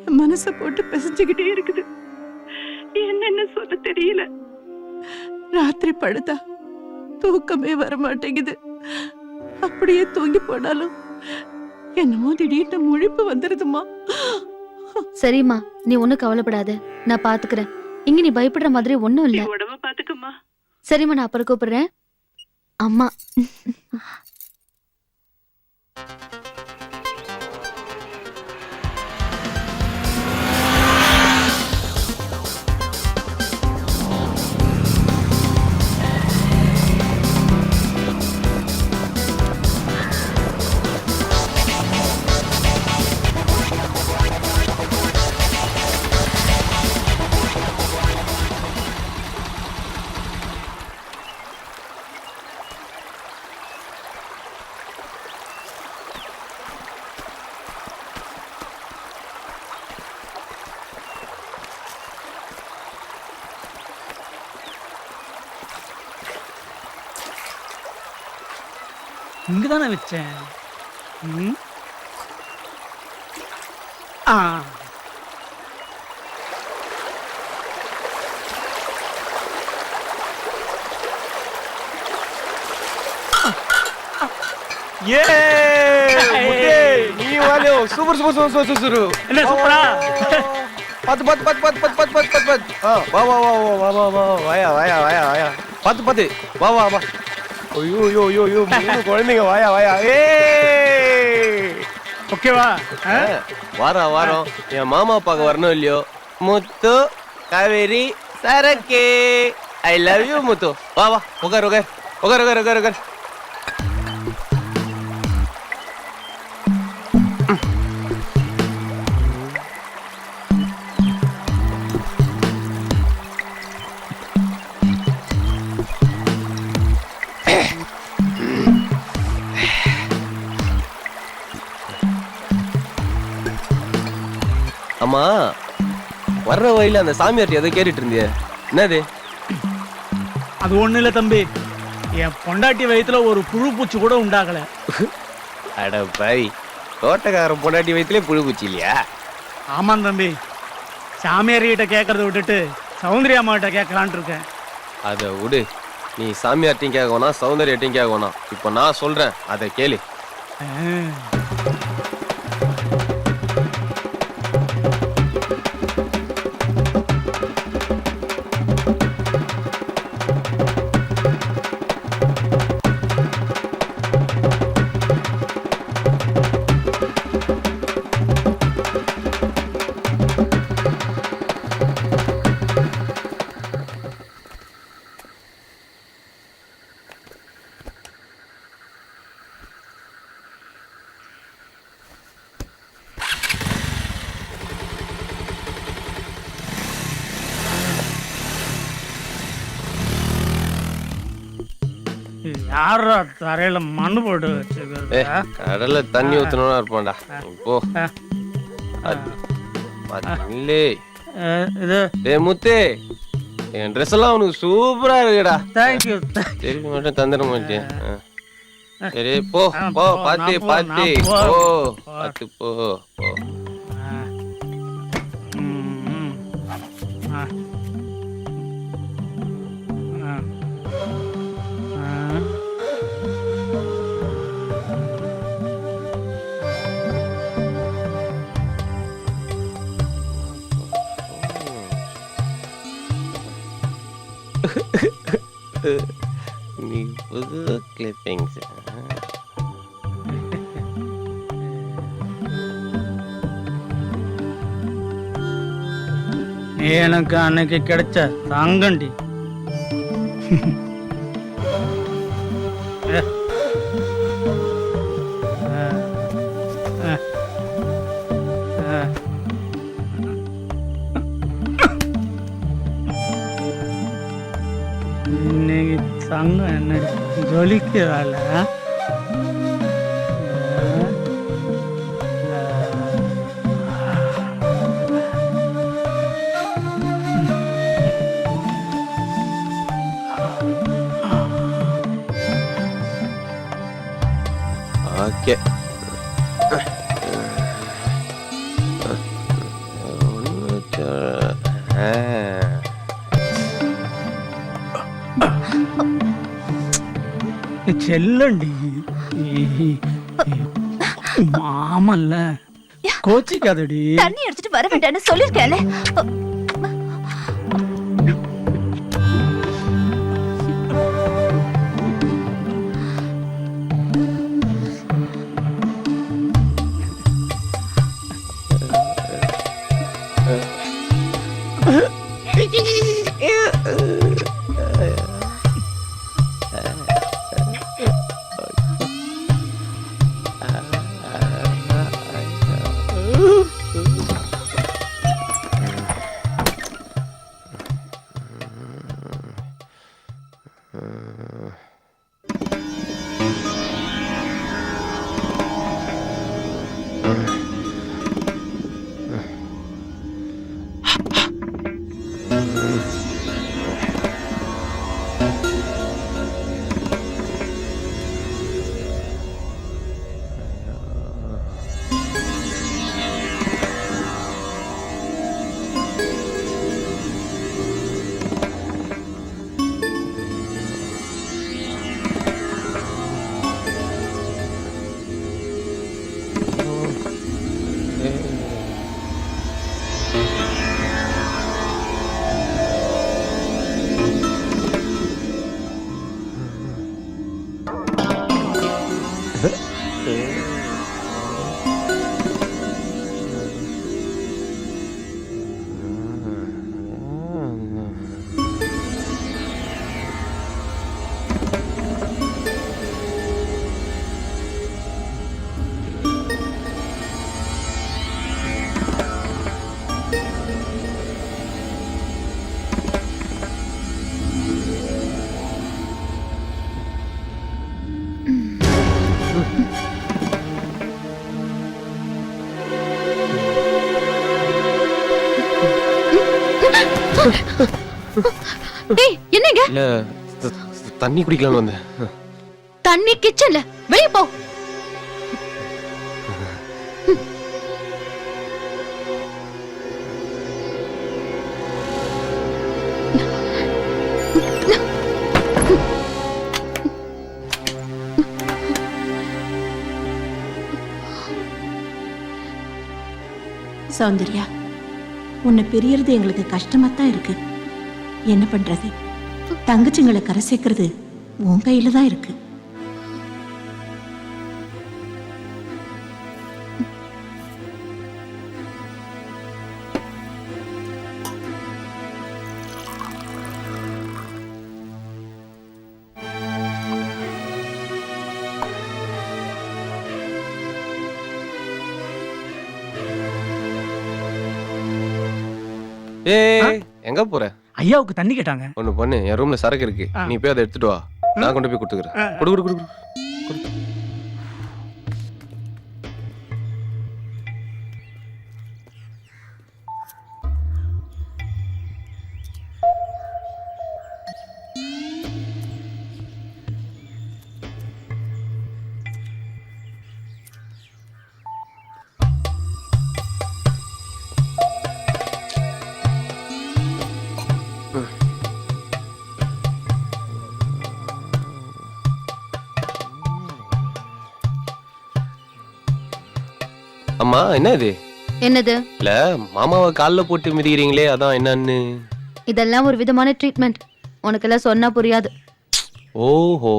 என் மனச போட்டு பிசைஞ்சுக்கிட்டே இருக்குது. என்னன்னு சொல்ல தெரியல. ராத்திரி படுத்தா தூக்கமே வர மாட்டேங்குது. அப்படியே தூங்கி போனாலும் என்னமோ திடீர்னு முழிப்பு வந்துருதுமா. சரிம்மா, நீ ஒண்ணும் கவலைப்படாத, நான் பாத்துக்கிறேன். இங்க நீ பயப்படுற மாதிரி ஒண்ணும் இல்ல. உடம்ப பாத்துக்கம்மா. சரிம்மா, நான் அப்புறம் கூப்பிடுறேன். அம்மா. இங்கதானே வச்சேன். ஆ ஏ முத்தே நீ வாலோ super super super super super என்ன சூப்பரா பத்து பத்து பத்து பத்து பத்து பத்து பத்து பத்து வா வா வா வா வா வா வாயா வாயா வாயா வாயா பத்து பத்து வா வா வா ஐயோ ஐயோ ஐயோ ஐயோ மூணு குழந்தைங்க வாயா வாயா ஏ ஓகேவா வாரம் வாரம் என் மாமா பார்க்க வரணும் இல்லையோ முத்து காவேரி சரக்கே ஐ லவ் யூ முத்து வா வா உட்கார் உட்கார் உட்கார் உட்கார் உட்கார் உட்கார் அம்மா வர்ற வழியில அந்த சாமியார்ட்ட எதை கேட்டுட்டு இருந்திய என்னது அது ஒண்ணு இல்ல தம்பி என் பொண்டாட்டி வயித்துல ஒரு புழு பூச்சி கூட உண்டாகல அட பாய் தோட்டக்காரன் பொண்டாட்டி வயிற்றுலேயே புழு பூச்சி இல்லையா ஆமாம் தம்பி சாமியார்கிட்ட கேட்கறத விட்டுட்டு சௌந்தர்யா அம்மாகிட்ட கேட்கலான்ட்டு இருக்கேன் அதை விடு நீ சாமியார்ட்டையும் கேட்க வேணாம் சௌந்தர்யாட்டையும் கேட்க வேணாம் இப்போ நான் சொல்றேன் அதை கேளு யாரா தரையில மண்ணு போட்டு வச்சுக்கிறது கடல்ல தண்ணி ஊத்தணும்னா இருப்பான்டா போ இல்லே டே முத்தே என் ட்ரெஸ் எல்லாம் உனக்கு சூப்பரா இருக்குடா தேங்க்யூ திருப்பி மட்டும் தந்துட மாட்டேன் சரி போ போ பாத்து பாத்து போ பாத்து போ போ நீ புது கிளிப்பிங்ஸ் எனக்கு அன்னைக்கு கிடைச்ச தங்கண்டி இன்னைக்கு தங்கம் என்ன ஜொலிக்கிறாள் ஓகே செல்லண்டி மாமல்ல கோச்சிக்காதடி தண்ணி எடுத்துட்டு வர வேண்டாம்னு சொல்லிருக்கேன் டேய் என்னங்க? இல்ல தண்ணி குடிக்கலாம்னு வந்தேன். தண்ணி கிச்சன்ல, வெளிய போ. சௌந்தர்யா, உன்னை பிரியறது எங்களுக்கு கஷ்டமா தான் இருக்கு. என்ன பண்றது? தங்கச்சிங்களை கரை சேர்க்கறது உன் கையில தான் இருக்கு. ஏய் எங்க போற? ஐயாவுக்கு தண்ணி கேட்டாங்க. ஒண்ணு பண்ணு, என் ரூம்ல சரக்கு இருக்கு, நீ போய் அதை எடுத்துட்டு வா, நான் கொண்டு போய் கொடுத்துக்கிறேன். குடு குடு குடு குடு. அம்மா என்ன இது? என்னது? இல்ல மாமாவை கால்ல போட்டு மிதிக்கிறீங்களே, அதான் என்னன்னு. இதெல்லாம் ஒரு விதமான ட்ரீட்மெண்ட். உனக்கெல்லாம் சொன்னா புரியாது. ஓஹோ.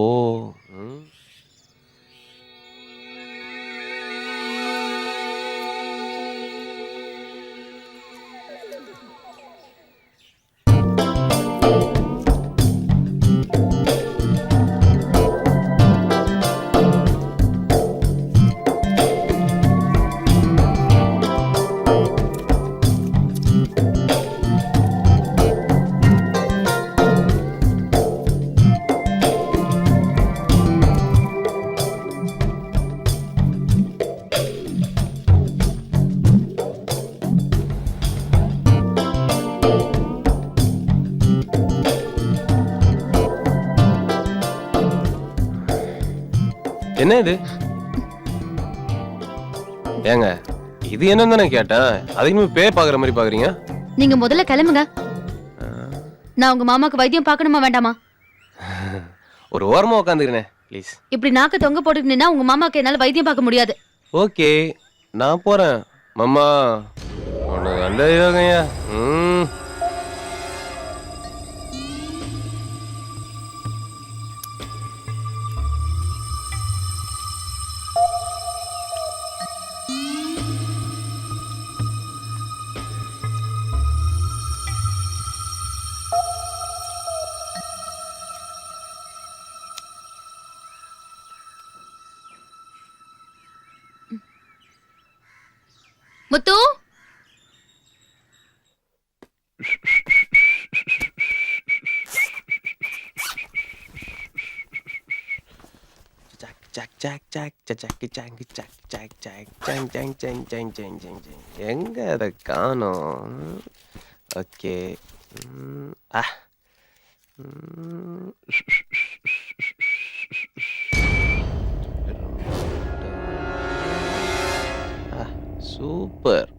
என்ன இது? ஏங்க இது என்னன்னு தானே கேட்டேன், அதுக்கு பே பாக்குற மாதிரி பாக்குறீங்க. நீங்க முதல்ல கிளம்புங்க. நான் உங்க மாமாக்கு வைத்தியம் பார்க்கணுமா வேண்டாமா? ஒரு ஓரமா உட்காந்துக்கிறேன் ப்ளீஸ். இப்படி நாக்க தொங்க போட்டுட்டு நின்னா உங்க மாமாக்கு என்னால வைத்தியம் பார்க்க முடியாது. ஓகே நான் போறேன். மாமா உனக்கு அந்த யோகையா. முத்து, எங்க அதை காணோம்? Okay super.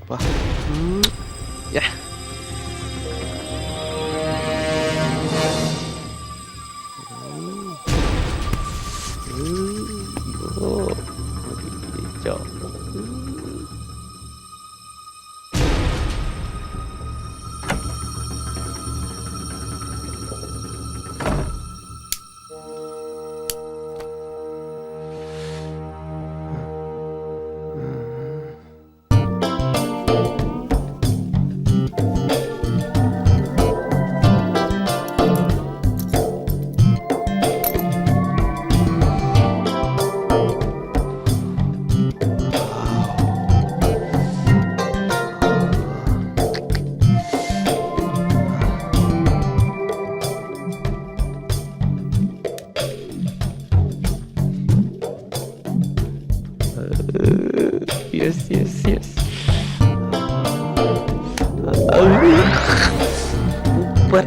அப்பா யா Yes, yes, yes. Super.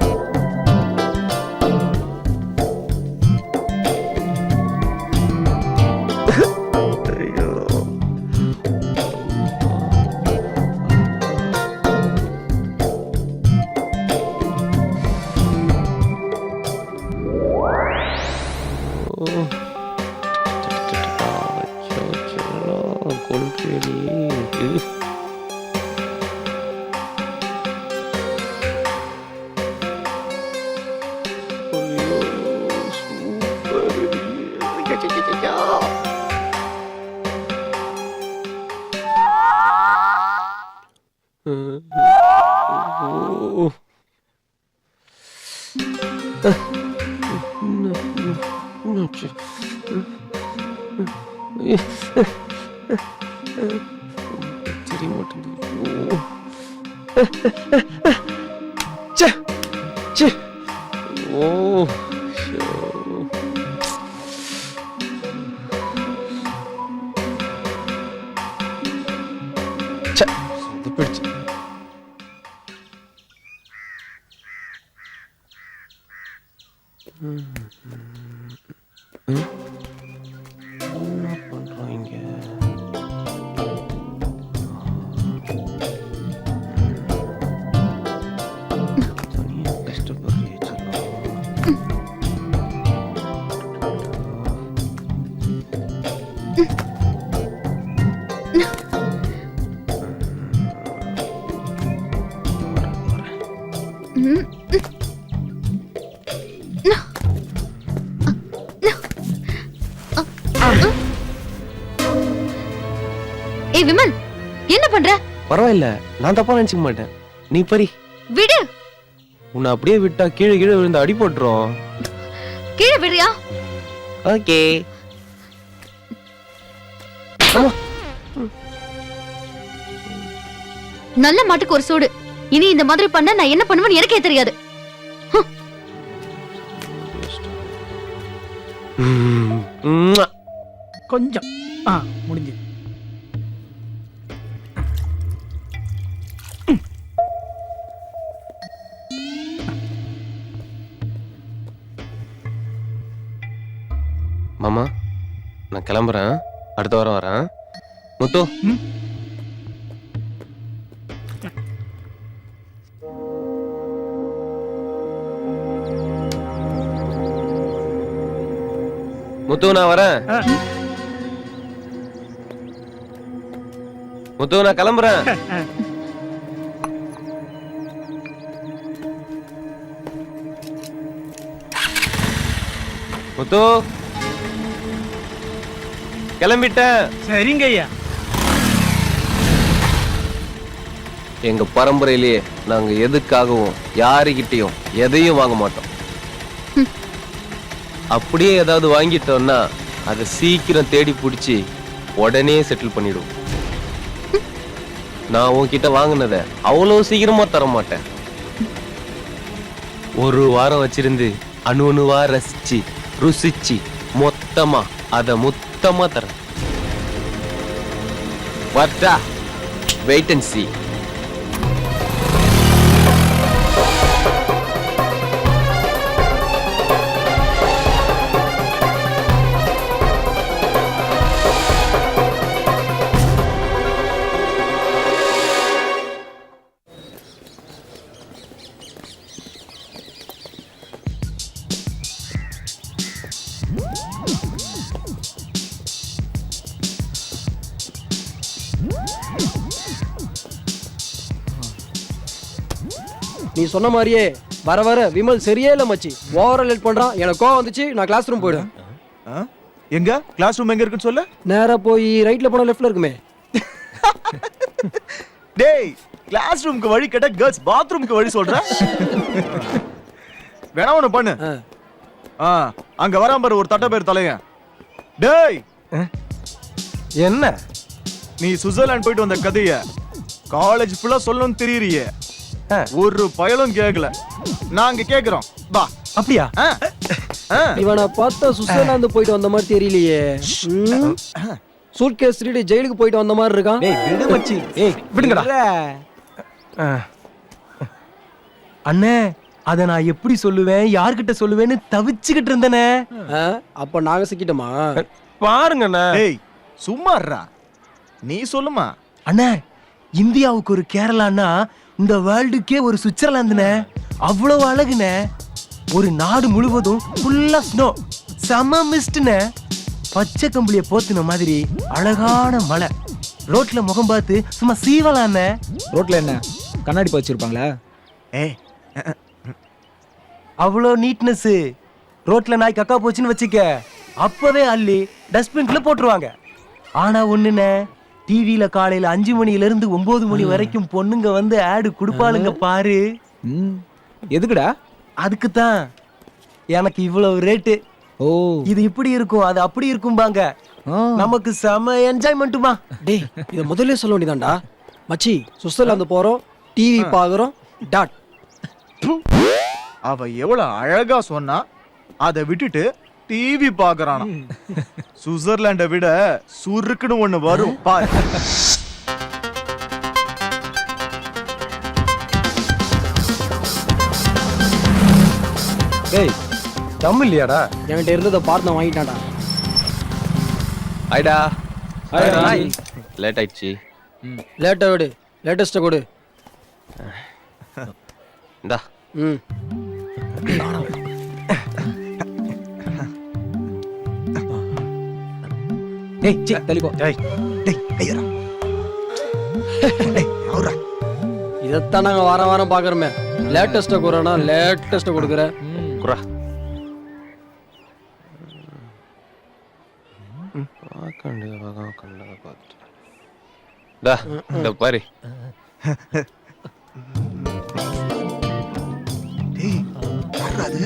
ஏய் விமல், என்ன பண்ற? பரவாயில்ல, நான் தப்பா நினைச்சுக்க மாட்டேன். நீ பரி விடு. உன்னை அப்படியே விட்டா கீழே கீழே விழுந்து அடி போட்டுரும். கீழே விடுறியா? ஓகே. நல்ல மாட்டுக்கு ஒரு சூடு. இனி இந்த மாதிரி பண்ண நான் என்ன பண்ணுவேன்னு எனக்கே தெரியாது. கொஞ்சம் முடிஞ்சு. மாமா, நான் கிளம்புறேன். அடுத்த வாரம் வரேன். முத்து, முத்து நான் வரேன். முத்து நான் கிளம்புறேன். முத்து கிளம்பிட்டேன். சரிங்க ஐயா. எங்க பரம்பரையிலேயே நாங்க எதுக்காகவும் யாருகிட்டையும் எதையும் வாங்க மாட்டோம். அப்படியே ஏதாவது வாங்கிட்டோம்னா அதை சீக்கிரம் தேடி பிடிச்சி உடனே செட்டில் பண்ணிடுவோம். நான் உன்கிட்ட வாங்கினத அவ்வளவு சீக்கிரமா தர மாட்டேன். ஒரு வாரம் வச்சிருந்து அணு அணுவா ரசிச்சு ருசிச்சு மொத்தமா அத மொத்தமா தரேன். வாட்டா, வெயிட் அண்ட் see. நீ சொன்ன மாதிரியே வர வர விமல் சரியே இல்லை மச்சி. ஓவரா லேட் பண்றான். எனக்கு கோவம் வந்துச்சு. நான் கிளாஸ் ரூம் போயிடுவேன். எங்க கிளாஸ் ரூம் எங்க இருக்குன்னு சொல்ல. நேரா போய் ரைட்ல போனா லெஃப்ட்ல இருக்குமே. டேய் கிளாஸ் ரூமுக்கு வழி கேட்டா கேர்ள்ஸ் பாத்ரூமுக்கு வழி சொல்ற. வேணா ஒண்ணு பண்ணு. அங்க வராம பாரு ஒரு தட்ட பேர் தலைங்க. டேய் என்ன நீ சுவிட்சர்லாந்து போயிட்டு வந்த கதைய காலேஜ் ஃபுல்லா சொல்லணும்னு தெரியறியே. ஒரு பயலும் கேட்கல. நாங்க கேக்குறோம் வா. அப்படியா? இவனை பார்த்தா சுவிட்சர்லாந்து போயிட்டு வந்த மாதிரி தெரியலையே. சூட்கேஸ் திருடி ஜெயிலுக்கு போயிட்டு வந்த மாதிரி இருக்கான். டேய் விடு மச்சி. ஏய் விடுங்கடா. அண்ணே அத நான் எப்படி சொல்லுவேன் யார்கிட்ட சொல்லுவேன்னு தவிச்சுக்கிட்டு இருந்தனே. அப்ப நாங்க சிக்கிட்டோமா? பாருங்கண்ணே. டேய் சும்மா இருடா. நீ சொல்லுமா. அண்ணே இந்தியாவுக்கு ஒரு கேரளான்னா இந்த வேர்ல்டுக்கே ஒரு சுவிட்சர்லாந்துனே. அவ்வளவு அழகுனே. ஒரு நாடு முழுவதும் ஃபுல்லா ஸ்னோ, செம மிஸ்ட்னே. பச்சை கம்பளிய போத்துன மாதிரி அழகான மலை. ரோட்ல முகம் பார்த்து சும்மா சீவலானே. ரோட்ல என்ன கண்ணாடி வச்சிருப்பாங்களா? ஏய் அவ்வளோ நீட்னஸ். ரோட்ல நாய் கக்கா போச்சுன்னு வச்சுக்க அப்பவே அள்ளி டஸ்ட்பின்ல போட்டுருவாங்க. ஆனா ஒண்ணுனே டிவில காலையில 5 மணில இருந்து 9 மணி வரைக்கும் பொண்ணுங்க வந்து ஆடு குடுப்பாளுங்க பாரு. எதுக்குடா? அதுக்கு தான் எனக்கு இவ்வளவு ரேட்டு. ஓ இது இப்படி இருக்கும் அது அப்படி இருக்கும்பாங்க. நமக்கு செம என்ஜாய்மெண்ட்டுமா. டேய் இத முதல்ல சொல்ல வேண்டியதான்டா. மச்சி சுவிட்சர்லாந்து போறோம், டிவி பாக்குறோம் டாட். அவ எவ்வளவு அழகா சொன்னா அதை விட்டுட்டு டிவி பாக்குறானா. சுவிட்சர்லாண்டை விட சுருக்குன்னு ஒண்ணு வரும் பாரு. டேய் தம் இல்லையாடா? என்கிட்ட இருந்ததை பார்த்து வாங்கிட்டான்டா. ஐடா லேட் ஆயிடுச்சு. லேட்டா விடு, லேட்டஸ்ட கொடு. இந்தா. டேய் சி தள்ளி போ. டேய் டேய் ஐயரா. டேய் அவரா. இதத்தான் நாங்க வாரம் வாரம் பாக்குறோமே. லேட்டஸ்ட குறனா லேட்டஸ்ட கொடுக்குற. குறா. டா இந்த பாரு. டேய் யாரா அது?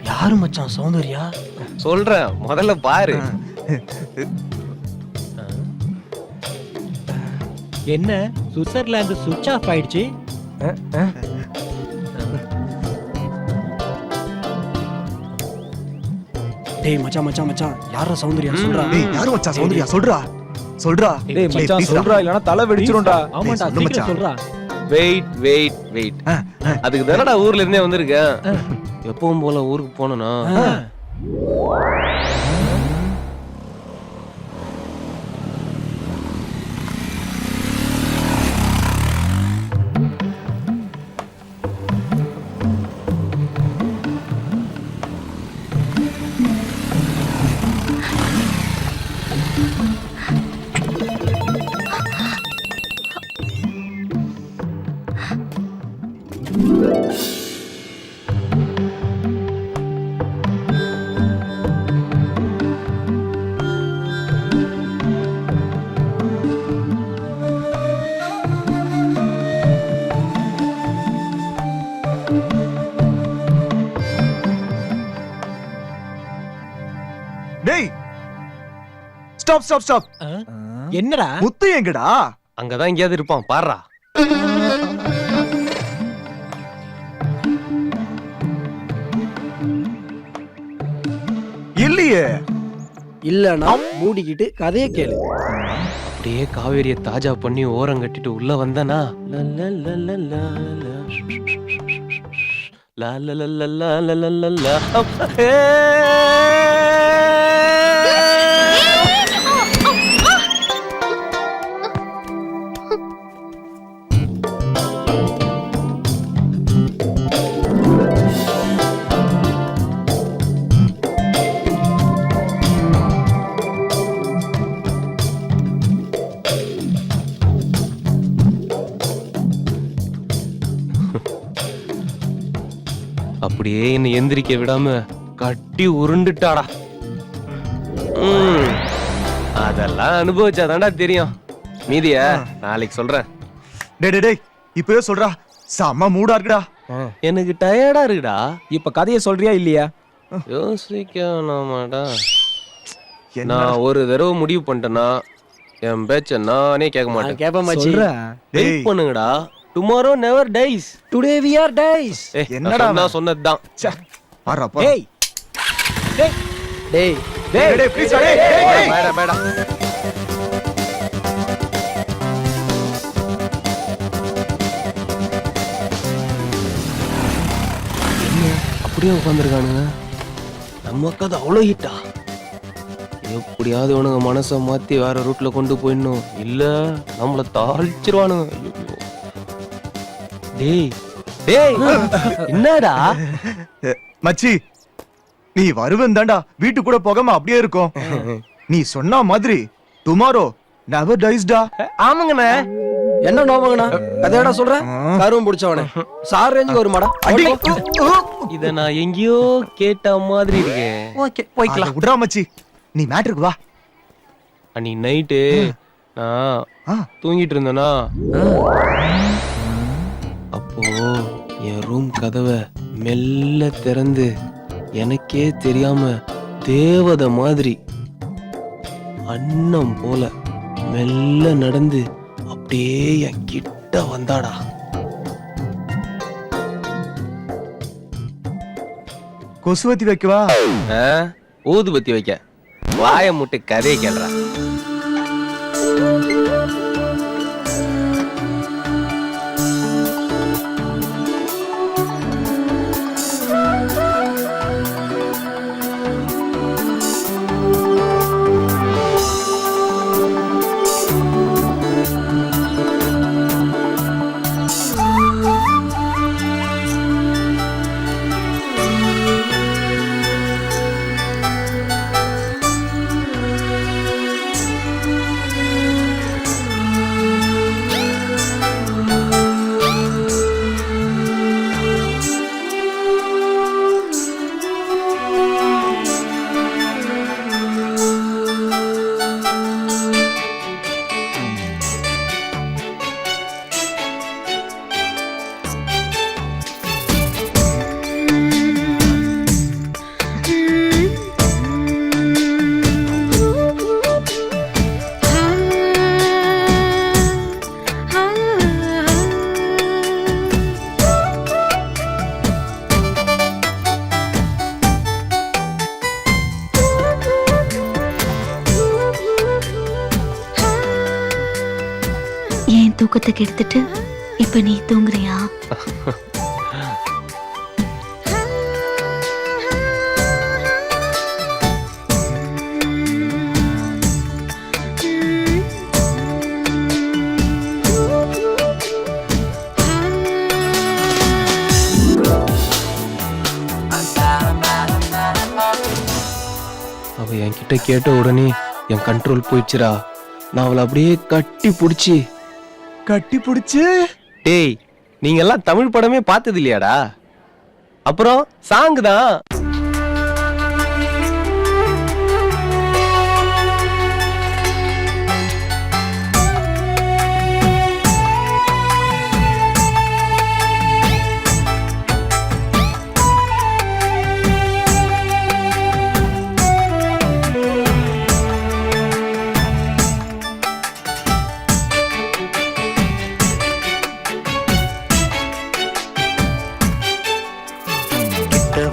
யாரு மச்சான் சௌந்தர்யா? சொல்றேன் முதல்ல பாரு. என்ன சுவிட்சர்லாந்து சுவிட்ச் ஆஃப் ஆயிடுச்சு? டேய் மச்சான் மச்சான் மச்சான் யாரா சௌந்தர்யா சொல்றா. டேய் யாரு மச்சான் சௌந்தர்யா சொல்றா. சொல்றா. டேய் மச்சான் சொல்றா இல்லனா தலை வெடிச்சிரும்டா. ஆமாடா சொல்லு சீக்கிரம் மச்சான். சொல்றா. Wait wait wait. அதுக்கு தானடா ஊர்ல இருந்தே வந்திருக்கேன். எப்பவும் போல ஊருக்கு போனனா. டேய் ஸ்டாப் ஸ்டாப் ஸ்டாப். என்னடா? முத்து எங்கடா? அங்கதான் எங்கேயாவது இருப்பான் பாருடா. இல்லையே. இல்லனா மூடிக்கிட்டு கதையை கேளு. அப்படியே காவேரியை தாஜா பண்ணி ஓரம் கட்டிட்டு உள்ள வந்தனா அப்படியே என்னை எந்திரிக்க விடாம கட்டி உருண்டுட்டாடா. அதெல்லாம் அனுபவிச்சாதான்டா தெரியும். மீதிய நாளைக்கு சொல்றேன். டேய் இப்பவே சொல்றா, செம்ம மூடா இருக்குடா. எனக்கு டயர்டா இருக்குடா. இப்ப கதையை சொல்றியா இல்லையா? யோசிக்கணுமாடா. நான் ஒரு தடவை முடிவு பண்ணிட்டேன்னா என் பேச்ச நானே கேட்க மாட்டேன். கேப்ப மச்சி. வெயிட் பண்ணுங்கடா. Tomorrow never dies. Today we are dies. என்னடா நான் சொன்னதுதான். பாருப்பா. டேய் டேய் டேய் ப்ளீஸ் டேய். மேடா அப்படியே உட்காந்துருக்கானுங்க. நம்ம கதை அவ்வளோ ஹிட்டா? எப்படியாவது இவனுங்க மனசை மாத்தி வேற ரூட்ல கொண்டு போயிடணும், இல்ல நம்மள தாளிச்சிருவானுங்க. டேய் டேய் என்னடா மச்சி, நீ வருவன் தாண்டா, வீட்டு கூட போகாம அப்படியே இருக்கும். நீ சொன்ன மாதிரி டுமாரோ நெவர் டைஸ்டா. ஆமாங்கண்ணே. என்ன நோமங்கண்ணா கதையடா சொல்ற? கருவம் பிடிச்சவனே சார் ரேஞ்சுக்கு வருமாடா. இத நான் எங்கேயோ கேட்ட மாதிரி இருக்கே. ஓகே போய்க்கலாம். விடுறா மச்சி, நீ மேட்டருக்கு வா. அன்னைக்கு நைட்டு நான் தூங்கிட்டு இருந்தேனா, அப்போ என் ரூம் கதவை மெல்ல திறந்து எனக்கே தெரியாம தேவதை மாதிரி அன்னம் போல மெல்ல நடந்து அப்படியே என் கிட்ட வந்தாடா. கொசுவத்தி வைக்கவா? ஊதுபத்தி வைக்க? வாய முட்டு கதையை கேள்றா. தூக்கத்தை கெடுத்துட்டு இப்ப நீ தூங்குறியா? அவ என்கிட்ட கேட்ட உடனே என் கண்ட்ரோல் போயிடுச்சுடா. நான் அவளை அப்படியே கட்டி புடிச்சு டேய், நீங்க எல்லாம் தமிழ் படமே பார்த்தது இல்லையாடா? அப்புறம் சாங் தான்.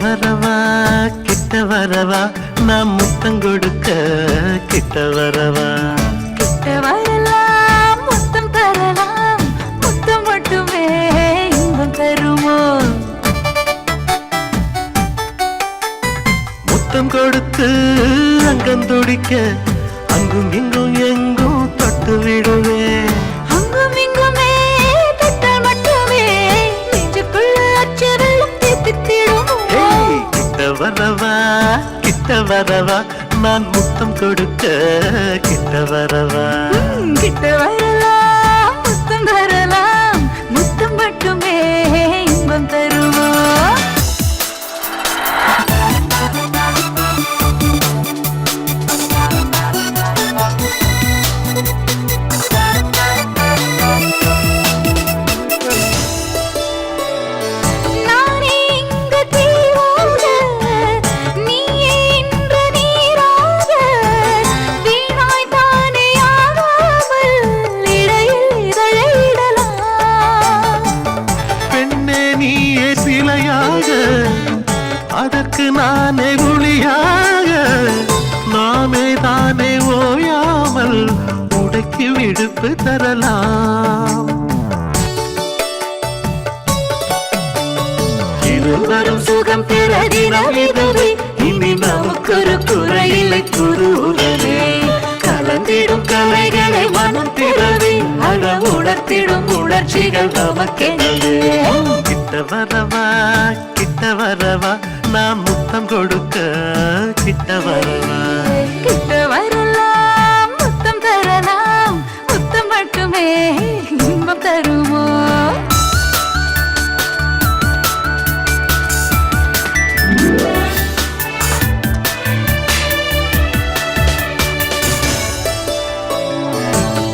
வரவா கிட்ட வரவா, நான் முத்தம் கொடுக்க கிட்ட வரவா. கிட்ட வரலாம் முத்தம் தரலாம், முத்தம் மட்டுமே இன்பம் தருமோ. முத்தம் கொடுத்து அங்கம் துடிக்க அங்கும் இங்கும் எங்கும் தொட்டு விடுவேன். அங்கும் இங்குமே தொட்டால் மட்டுமே நெஞ்சுக்குள்ள அச்சரலும் தீர்த்திடுமோ. வரவா கிட்ட வரவா, நான் முத்தம் கொடுக்க கிட்ட வரவா. கிட்ட வரலாம் முத்தம் தரலாம், முத்தம் மட்டுமே இன்பம் தருமோ. நோய்க்கு விடுப்பு தரலாம். இருவரும் சுகம் பெற தினம் இதுவே, இனி நமக்கொரு குறையில்லை புது உறவே. கலந்திடும் கலைகளை மனம் திறவே, அழ உணர்த்திடும் உணர்ச்சிகள் நமக்கெனவே. கிட்ட வரவா கிட்ட வரவா, நான் முத்தம் கொடுக்க கிட்ட வரவா. கிட்ட வரலாம், முத்தம் தரலாம், முத்தம் மட்டுமே இன்பம் தருமோ?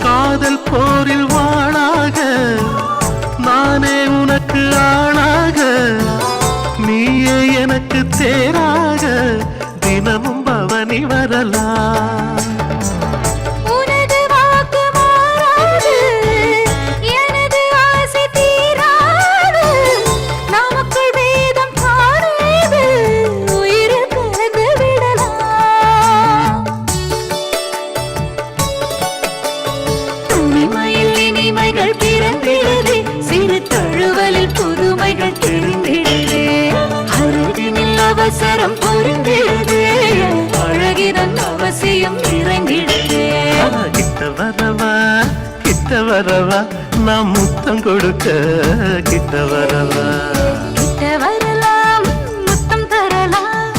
காதல் போரில் வாழாக நானே உனக்கு ஆளாக, நீயே எனக்கு தேராக, தினமும் பவனி வரலாம். உனது வாக்கு மாறாது, எனது ஆசை தீராது, நமக்குள் வேதம் காணாது, உயிரில் கலந்து விடலாம். தனிமையில் இனிமைகள் பிறந்திடுதே, சிறு தழுவலில் புதுமைகள் தெரிந்திடுதே, அருகினில் அவசரம் புரிந்திடுதே, அழகிதன் அவசியம் இறங்கிடுதே. கிட்ட வரவா கிட்ட வரவா, நான் முத்தம் கொடுக்க கிட்ட வரவா. கிட்ட வரலாம், முத்தம் தரலாம்,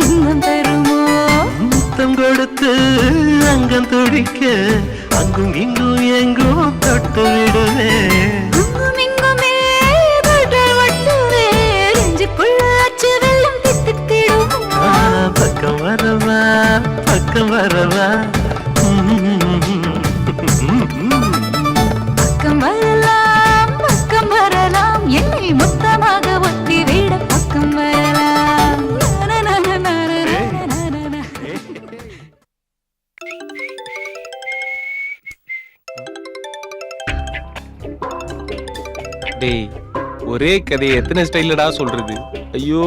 இன்பம் தருமோ? முத்தம் கொடுத்து அங்கம் துடிக்க, அங்கும் இங்கும் எங்கும் தொட்டு விடுவேன். அங்கும் இங்குமே தொட்டல் மட்டுமே, நெஞ்சுக்குள்ள அச்சு வெள்ளம் தித்தித்திடுமோ? பக்கம் வரவா பக்கம் வரவா. பக்கம் வரலாம், பக்கம் வரலாம், என்னை மொத்தமாக ஒத்தி விட பக்கம் வரலாம். டேய், ஒரே கதையை எத்தனை ஸ்டைலடா சொல்றது? ஐயோ.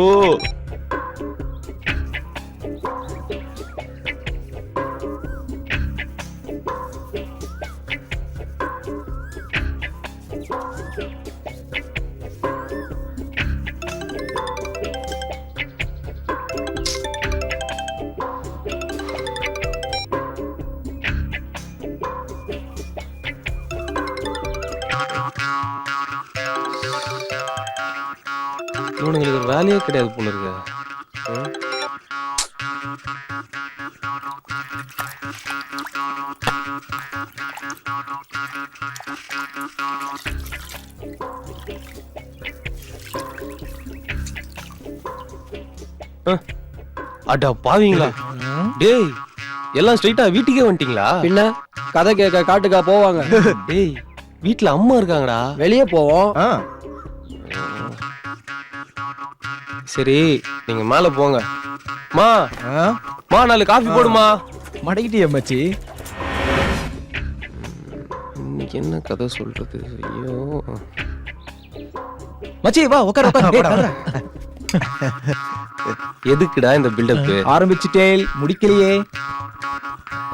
இவனுங்களுக்கு வேலையே கிடையாது போல இருக்கு. அடா பாவீங்களா, டேய் எல்லாம் ஸ்ட்ரைட்டா வீட்டுக்கே வந்துட்டீங்களா? பின்ன கதை கேட்க காட்டுக்கா போவாங்க? டேய் வீட்ல அம்மா இருக்காங்கடா. வெளியே போவோம். சரி நீங்க மேல போங்க. மா மா 4 காஃபி போடுமா. மடக்கிட்டியா மச்சி? இன்னைக்கு என்ன கதை சொல்றது? ஐயோ மச்சி வா உட்கார உட்கார. எதுக்குடா இந்த பில்டப்? ஆரம்பிச்சிட்டேல் முடிக்கலையே.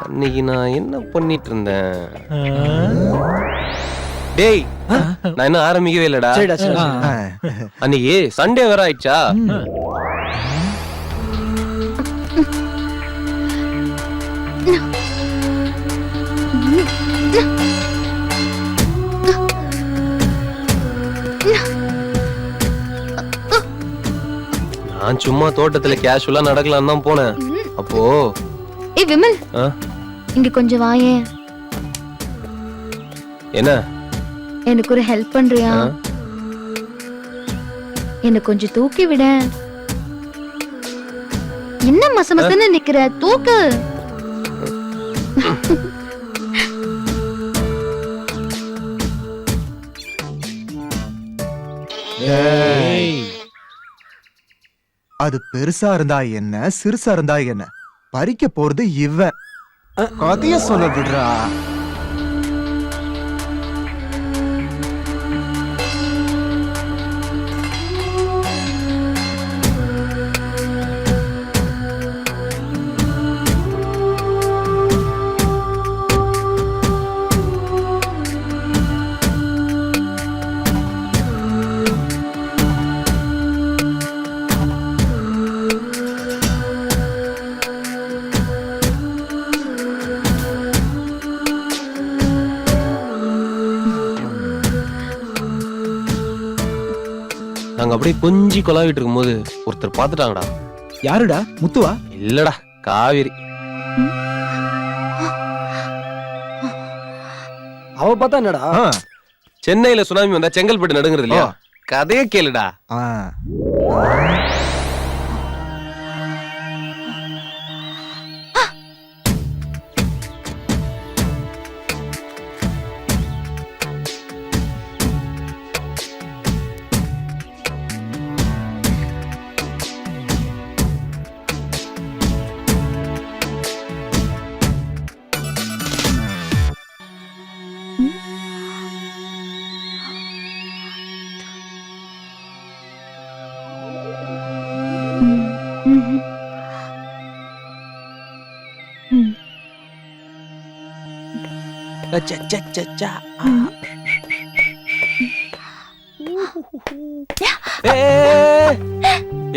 அன்னைக்கு நான் என்ன பண்ணிட்டு இருந்தேன்? டேய் நான் என்ன ஆரம்பிக்கவே இல்லடா. அன்னைக்கு சண்டே வேற ஆயிடுச்சா? நான் சும்மா தோட்டத்துல கேஷுவலா நடக்கலாம் தான் போனேன். அப்போ ஏய் விமல், இங்க கொஞ்சம் வாயேன். என்ன? எனக்கு ஒரு ஹெல்ப் பண்றியா? என்ன கொஞ்சம் தூக்கி விட. என்ன மசமசன்னு நிக்கிற? தூக்கு. அது பெருசா இருந்தா என்ன, சிறுசா இருந்தா என்ன, பறிக்க போறது இவன். கதைய சொல்ல விடுறா. நாங்க அப்படியே கொஞ்சி கொலாவிட்டு இருக்கும்போது ஒருத்தர் பாத்துட்டாங்கடா. யாருடா? முத்துவா? இல்லடா, காவேரி. அவ பார்த்தா என்னடா? சென்னையில சுனாமி வந்தா செங்கல்பட்டு நடுங்கிறது இல்லையா? கதையே கேளுடா.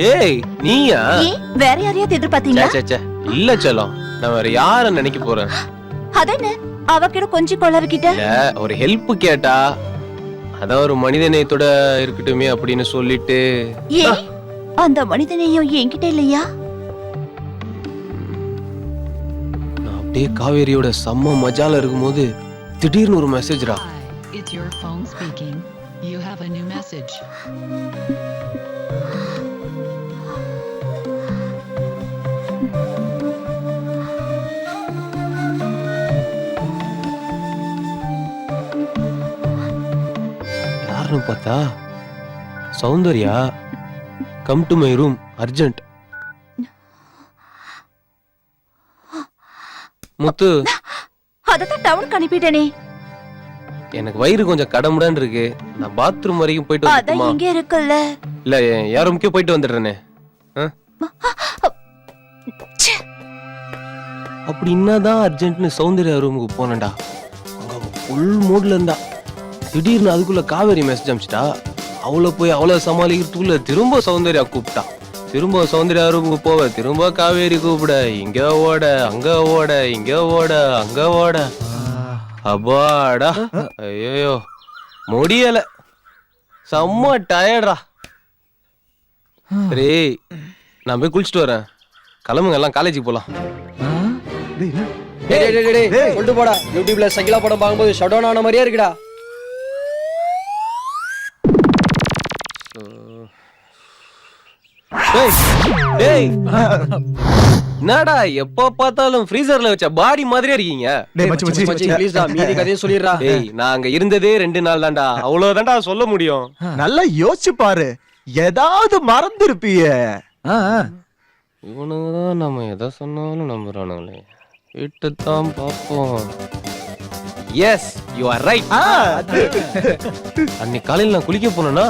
ஏய், நீயா? வேற யாரையாவது எதிர்பார்த்தீங்களா? இல்ல செல்லம், நான் வேற யார நினைக்க போறேன். அதென்ன அவகிட்ட கொஞ்சம் கொளறிக்கிட்ட? இல்ல, ஒரு ஹெல்ப் கேட்டா அதான் ஒரு மனிதநேயத்தோட இருக்கட்டுமே அப்படின்னு சொல்லிட்டு. ஏன் அந்த மனிதனையும் என்கிட்ட இல்லையா? நான் அப்படியே காவேரியோட செம்ம மஜால இருக்கும்போது திடீர்னு ஒரு மெசேஜ்ரா. It's your phone speaking. You have a new message. யாருன்னு பார்த்தா Soundarya. Come to my room urgent. Muthu, அததான் டவுனுக்கு அனுப்பிட்டேனே. எனக்கு வயிறு கொஞ்சம் கடமுடான்னு இருக்கு. நான் பாத்ரூம் வரைக்கும் போயிட்டு அதான் வந்துட்டுமா? இங்க இருக்குல்ல. இல்ல, யாரும் முக்கிய போயிட்டு வந்துடுறேனே. அப்படி என்னதான் அர்ஜென்ட்னு சௌந்தர்யா ரூமுக்கு போனேன்டா. அங்க ஃபுல் மூட்ல இருந்தா. திடீர்னு அதுக்குள்ள காவேரி மெசேஜ் அனுப்பிச்சிட்டா. அவளை போய் அவளை சமாளிக்கிறதுக்குள்ள திரும்ப சௌந்தர்யா கூப்பிட்டா. திரும்ப சௌந்தர்யா ரூமுக்கு போவ, திரும்ப காவேரி கூப்பிட. இங்க ஓட, அங்க ஓட, இங்க ஓட, அங்க ஓட. அப்பாடா, ஐயோ முடியல, செம்ம டயர்டா. சரி, நான் போய் குளிச்சுட்டு வரேன். கிளம்புங்க, எல்லாம் காலேஜுக்கு போலாம். கொண்டு போடா. யூடியூப்ல சகிலா படம் பார்க்கும்போது ஷட் டவுன் ஆன மாதிரியே இருக்குடா. என்னடா எப்ப பார்த்தாலும் ஃப்ரீசர்ல வச்ச பாடி மாதிரியே இருக்கீங்க. மீதி கதையை சொல்லிடுறா. டேய், நான் அங்க இருந்ததே 2 நாள் தான்டா. அவ்வளவுதான்டா சொல்ல முடியும். நல்லா யோசிச்சு பாரு, ஏதாவது மறந்துருப்பிய. இவனுங்கதான் நம்ம எதை சொன்னாலும் நம்புறானுங்களே. விட்டுத்தான் பார்ப்போம். Yes, you are right. அன்னைக்கு காலையில நான் குளிக்க போனேன்னா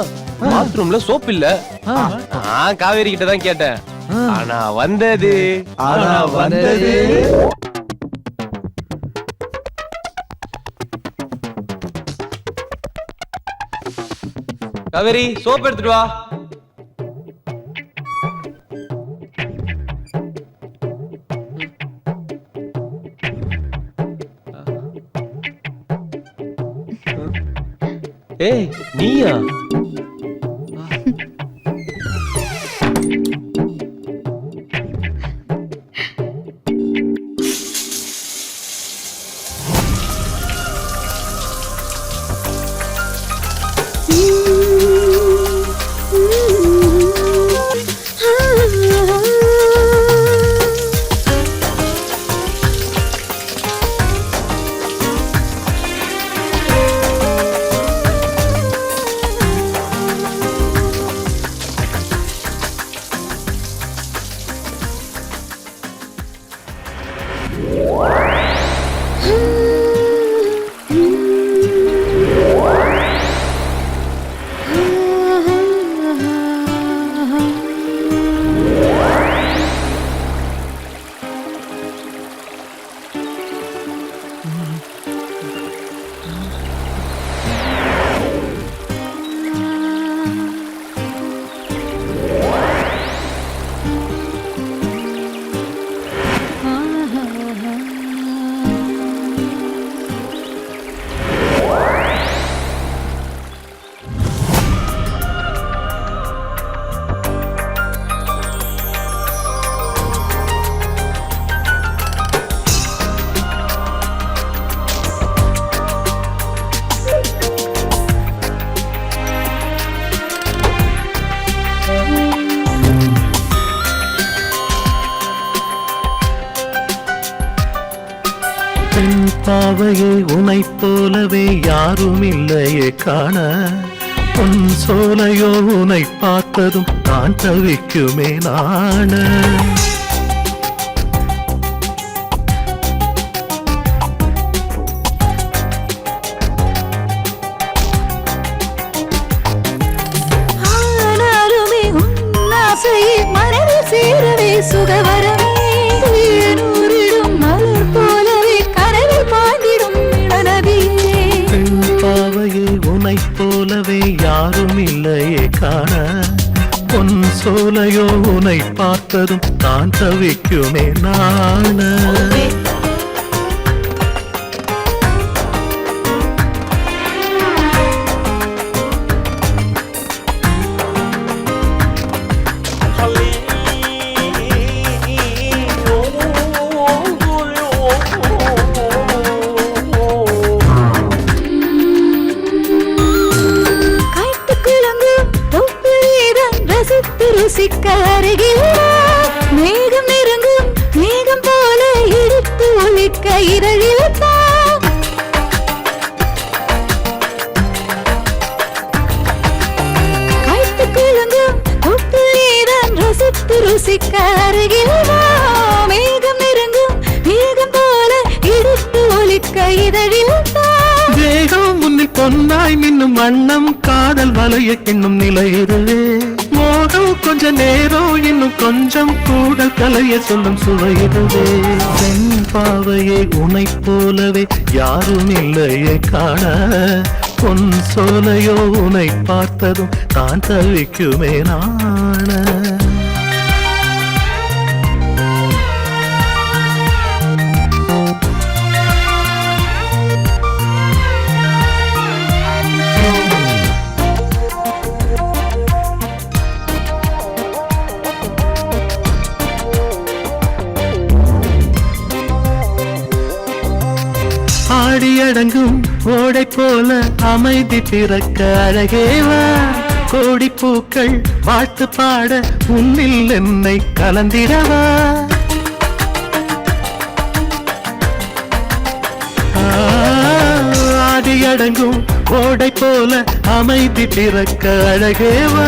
பாத்ரூம்ல சோப் இல்ல. நான் காவேரி கிட்ட தான் கேட்டேன். ஆனா வந்தது காவேரி, சோப் எடுத்துட்டு வா. ஏய், நீயா? பெண் பாவையே உனைப் போலவே யாரும் இல்லையே காண பொன் சோலையோ உனை பார்த்ததும் நான் தவிக்குமே நாண ஆனாலுமே உன் ஆசையை மனதில் சேரவே சுகவரமே நூறிடும் மலர் போலவே கனவில் பாய்ந்திடும் இளநதியே பெண் பாவையே உனைப் போலவே யாரும் இல்லையே காண பொன் சோலையோ உனை பார்த்ததும் நான் தவிக்குமே நாண ருசிக்க அருகில் மேகம் நெருங்கும் மேகம் போல இழுத்து ஒழிக்க இரழில் கைத்து குழங்கும் தொப்பில்தான் ரசித்து ருசிக்க அருகில் மேகம் நெருங்கும் மேகம் போல இழுத்து ஒழிக்க இதழில் தேகம் முன்னில் பொன்னாய் மின்னும் வண்ணம் காதல் வலைய என்னும் நிலை இதுவே மோகம் கொஞ்ச நேரம் இன்னும் கொஞ்சம் கூடல் கலைய சொல்லும் சுவையிடுவே பெண் பாவையே உனைப் போலவே யாரும் இல்லையே காண பொன் சோலையோ உனை பார்த்ததும் தான் தவிக்குமே நாண ஆடியடங்கும் ஓடை போல அமைதி பிறக்க அழகேவா கோடி பூக்கள் வாழ்த்து பாட உன்னில் என்னை கலந்திடவா ஆடியடங்கும் ஓடை போல அமைதி பிறக்க அழகேவா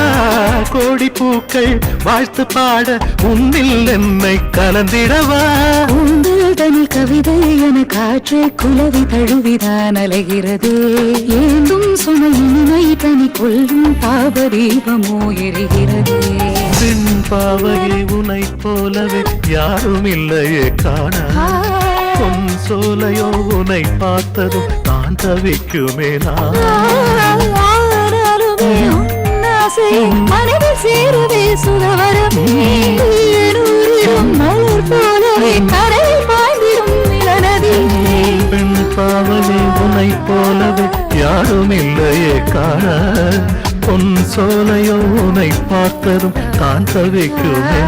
கோடி பூக்கள் வாழ்த்து பாட உன்னில் என்னை கலந்திடவா உங்கள் தனி கவிதை என காற்றை குலவி தழுவிதான் அலைகிறது ஏந்தும் சுமையினை தனி கொள்ளும் பாபதீபமோ எரிகிறது பெண் பாவையை உனை போலவே யாரும் இல்லையே காண பொன் சோலையோ உனை பார்த்ததும் நான் தவிக்குமே மனதில் சேருவே சுகவரமே மலர் போலவே கரையில் பாய்ந்திடும் இளநதி பெண் பாவையை உனை போலவே யாரும் இல்லையே காண பொன் சோலையோ உனை பார்த்ததும் தான் தவிக்குமே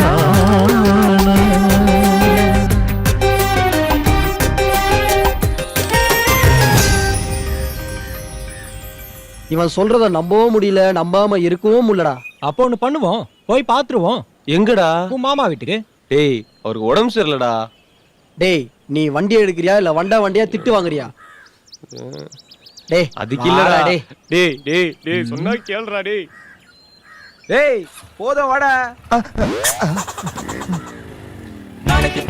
இவன் சொல்றத நம்பவும் முடியல நம்பாம இருக்கவும் முடியலடா. அப்போ ஒண்ணு பண்ணுவோம், போய் பாத்துருவோம். எங்கடா? உன் மாமா வீட்டுக்கு. டேய் அவருக்கு உடம்பு சரியில்லடா. டேய் நீ வண்டி எடுக்கிறியா இல்ல வண்டியா திட்டு வாங்குறியா? டேய் அதுக்கு இல்லடா. டேய் டேய் டேய் டேய் சொன்னா கேளுடா டேய். டேய் போதும் வாடா. நாளைக்கு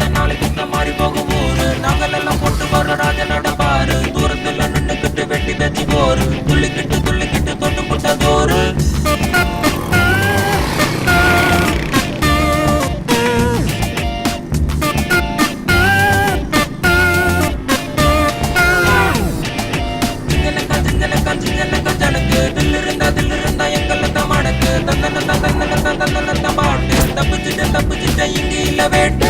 மாறி போகும் ஊரு நாங்களெல்லாம் போட்டு வர ராஜனோட பாரு தூரத்துல நின்னுக்கிட்டு வெட்டி வச்சு போரு துள்ளிக்கிட்டு தொட்டு போட்ட தோறு தில்லு இருந்தா எங்கள மடக்கு தந்தன பாட்டு தப்பிச்சுட்ட இங்க இல்ல வேட்டு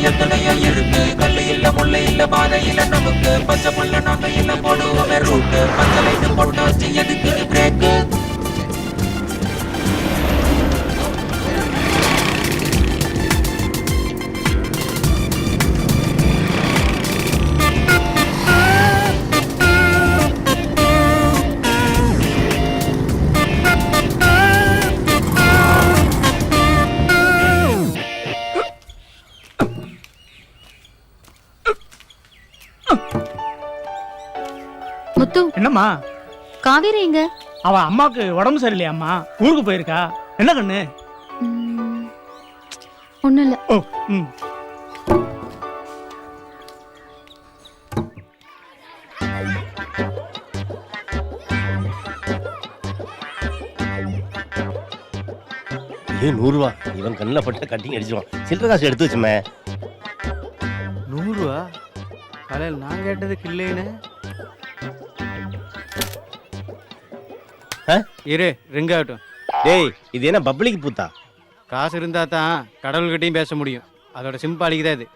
எத்தனையோ இருக்கு கல்லு இல்ல முல்லை இல்ல பாதை இல்ல நமக்கு பச்சை புள்ள நாங்க இல்ல போடுவோமே ரூட்டு பச்சை லைட்டு போட்டாச்சு எதுக்கு பிரேக்கு என்னம்மா காவேரி எங்க? அவ அம்மாவுக்கு உடம்பு சரியில்லையாம்மா, ஊருக்கு போயிருக்கா. என்ன கண்ணு? ஒண்ணும் இல்ல. ஓ ம். இது 100 ரூபா. இவன் கண்ணில் பட்ட கட்டிங் அடிச்சிருவான். சில்லற காசு எடுத்து வச்சுமே. 100 ரூபா? காலையில் நான் கேட்டதுக்கு இல்லைன்னு. இரு ரிங் ஆகட்டும். டேய் இது என்ன பப்ளிக் பூத்தா? காசு இருந்தா தான் கடவுள்கிட்டையும் பேச முடியும். அதோட சிம்பாலிக்கு தான் இது.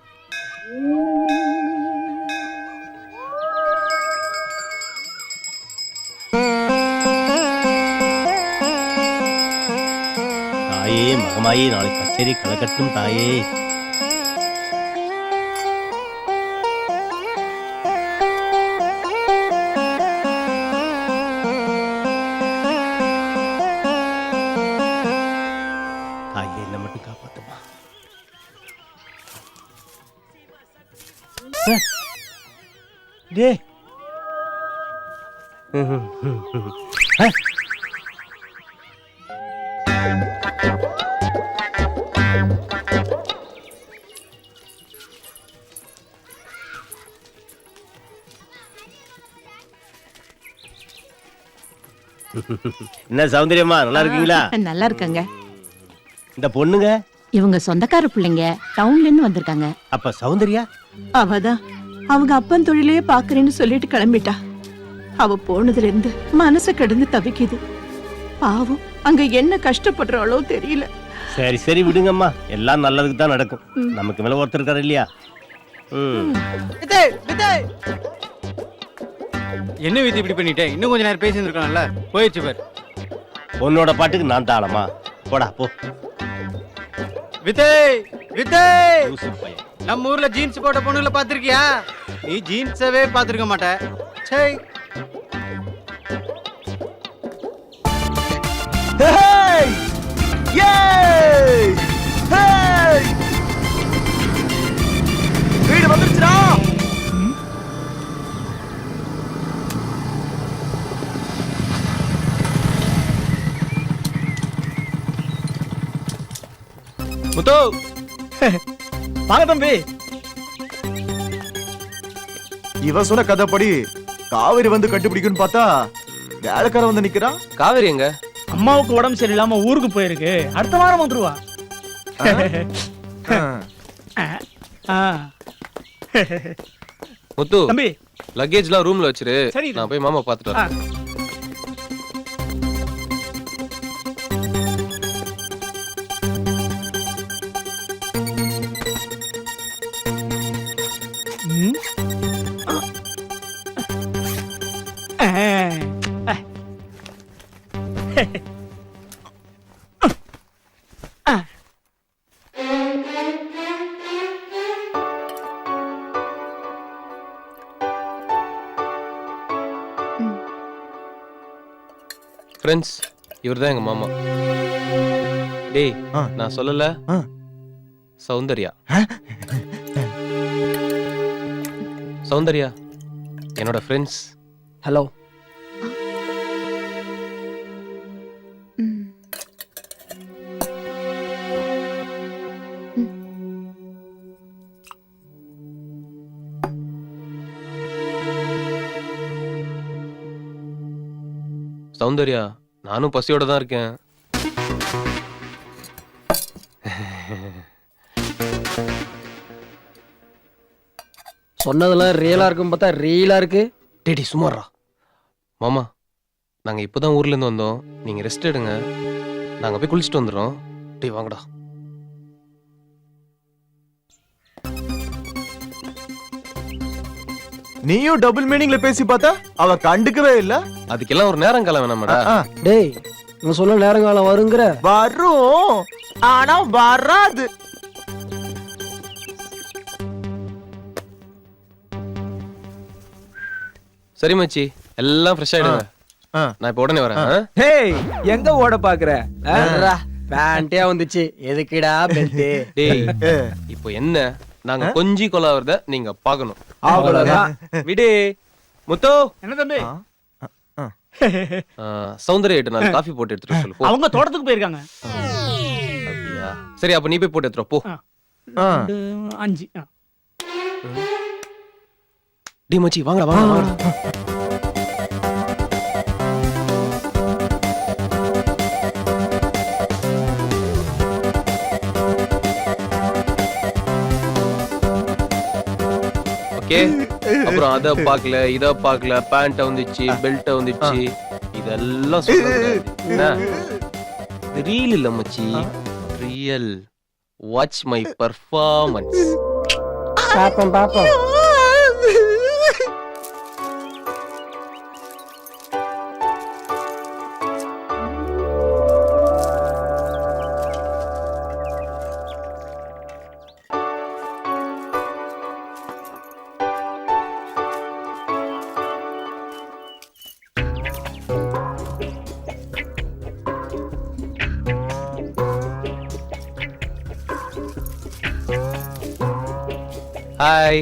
தாயே மகமாயே நாளைக்கு கச்சேரி கலக்கட்டும் தாயே. தாயே என்ன மட்டும் காப்பாத்துமா. டேய் என்ன சௌந்தரியம்மா நல்லா இருக்கீங்களா? நல்லா இருக்காங்க. இந்த பொண்ணுங்க இவங்க சொந்தக்கார பிள்ளைங்க, டவுன்ல இருந்து வந்திருக்காங்க. அப்ப சௌந்தர்யா அவதான் அவங்க அப்பன் தொழிலையே பாக்குறேன்னு சொல்லிட்டு கிளம்பிட்டா. அவ போனதுல இருந்து மனசு கிடந்து தவிக்குது. பாவம் அங்க என்ன கஷ்டப்படுறாளோ தெரியல. சரி சரி விடுங்கம்மா, எல்லாம் நல்லதுக்கு தான் நடக்கும். நமக்கு மேல ஒருத்தர் இருக்காரு இல்லையா? என்ன விதி இப்படி பண்ணிட்டேன்? இன்னும் கொஞ்ச நேரம் பேசி இருக்கான்ல, போயிடுச்சு பாரு. உன்னோட பாட்டுக்கு நான் தாளமா? போடா போ. விஜய் விஜய், நம்ம ஊர்ல ஜீன்ஸ் போட்ட பொண்ணுல பாத்திருக்கியா? நீ ஜீன்ஸவே பாத்திருக்க மாட்ட. சை. Hey! Yay! Hey! வீடு வந்துருச்சுடா. முத்து வாங்க தம்பி. இவன் சொன்ன கதைப்படி காவேரி வந்து கண்டுபிடிக்குன்னு பார்த்தா வேலைக்காரன் வந்து நிக்கிறான். காவேரி எங்க? அம்மாவுக்கு உடம்பு சரியில்லாம ஊருக்கு போயிருக்கு. அடுத்த வாரம் வந்துருவா. முத்து தம்பி லக்கேஜ்லாம் ரூம்ல வச்சிரு. சரி. நான் போய் மாமா பாத்துட்டு வரேன். ஃப்ரெண்ட்ஸ், இவர்தான் எங்க மாமா. டேய் நான் சொல்லல, சௌந்தர்யா. சௌந்தர்யா என்னோட ஃப்ரெண்ட்ஸ். ஹலோ. சௌந்தர்யா நானும் பசியோட தான் இருக்கேன். சொன்னதெல்லாம் ரியலா இருக்கும் பார்த்தா ரியலா இருக்கு. டேடி சும்மாறா. மாமா நாங்க இப்பதான் ஊர்ல இருந்து வந்தோம். நீங்க ரெஸ்ட் எடுங்க, நாங்க போய் குளிச்சுட்டு வந்துடுறோம். டேய் வாங்கடா. நீயும் டபுள் மீனிங்ல பேசி பார்த்தா அவ கண்டுக்கவே இல்ல. அதுக்கெல்லாம் ஒரு நேரம் காலம் வேணாமாடா? டேய் இவன் சொல்ல நேரங்காலம் வருங்கிற. வரும், ஆனா வராது. சரி மச்சி, எல்லாம் ஃப்ரெஷ் ஆயிடுங்க. நான் இப்ப உடனே வரேன். ஹேய் எங்க ஓட பாக்குற? பேண்டே வந்துச்சு, எதுக்குடா பெல்ட்? டேய் இப்போ என்ன, நாங்க கொஞ்சி கொலாவறத நீங்க பார்க்கணும். அவ்வளவுதான். விடு முத்து. என்ன தம்பி? சௌந்தர்யா 4 காஃபி போட்டு எடுத்துட்டு சொல்லு போ. அவங்க தோட்டத்துக்கு போயிருக்காங்க. அப்படியா? சரி அப்ப நீ போய் போட்டு எடுத்துட்டு வா, போ. 5. டி மச்சி வாங்கடா வாங்கடா. ஓகே, அப்புறம் அத பார்க்கல இத பார்க்கல, பேண்ட் வந்துச்சு, பெல்ட் வந்துச்சு, இதெல்லாம் சொல்லக்கூடாது. என்ன? இது ரீல் இல்ல மச்சி, ரியல். Watch my performance. பாப்போம். ஹாய்.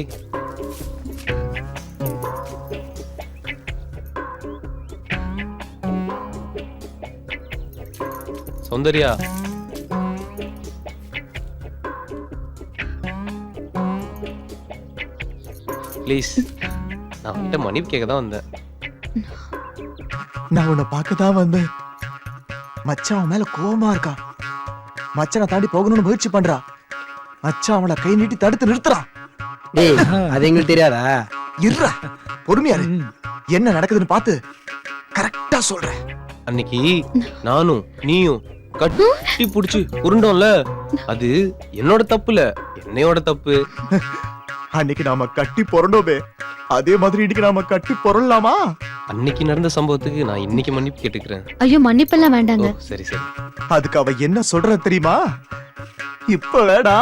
சௌந்தர்யா, ப்ளீஸ், நான் உன்கிட்ட மன்னிப்பு கேட்க தான் வந்தேன். நான் உன்னை பார்க்க தான் வந்தேன். மச்சான் அவன் மேல கோவமா இருக்கா. மச்சானை தாண்டி போகணும்னு முயற்சி பண்றா. மச்சான் அவளை கை நீட்டி தடுத்து நிறுத்துறான். டேய், அது எங்களுக்கு தெரியாதா? இருடா, பொறுமையா இரு. என்ன நடக்குதுன்னு பார்த்து கரெக்டா சொல்றேன். அன்னைக்கு நானும் நீயும் கட்டி புடிச்சு உருண்டோம்ல, அது என்னோட தப்புல, என்னையோட தப்பு. அன்னைக்கு நாம கட்டி பொறண்டோமே, அதே மாதிரி இன்னைக்கு நாம கட்டி பொறலாமா? அன்னைக்கு நடந்த சம்பவத்துக்கு நான் இன்னைக்கு மன்னிப்பு கேட்டுக்கிறேன். ஐயோ மன்னிப்பெல்லாம் வேண்டாங்க. சரி சரி. அதுக்கு அவ என்ன சொல்ற தெரியுமா? இப்ப வேடா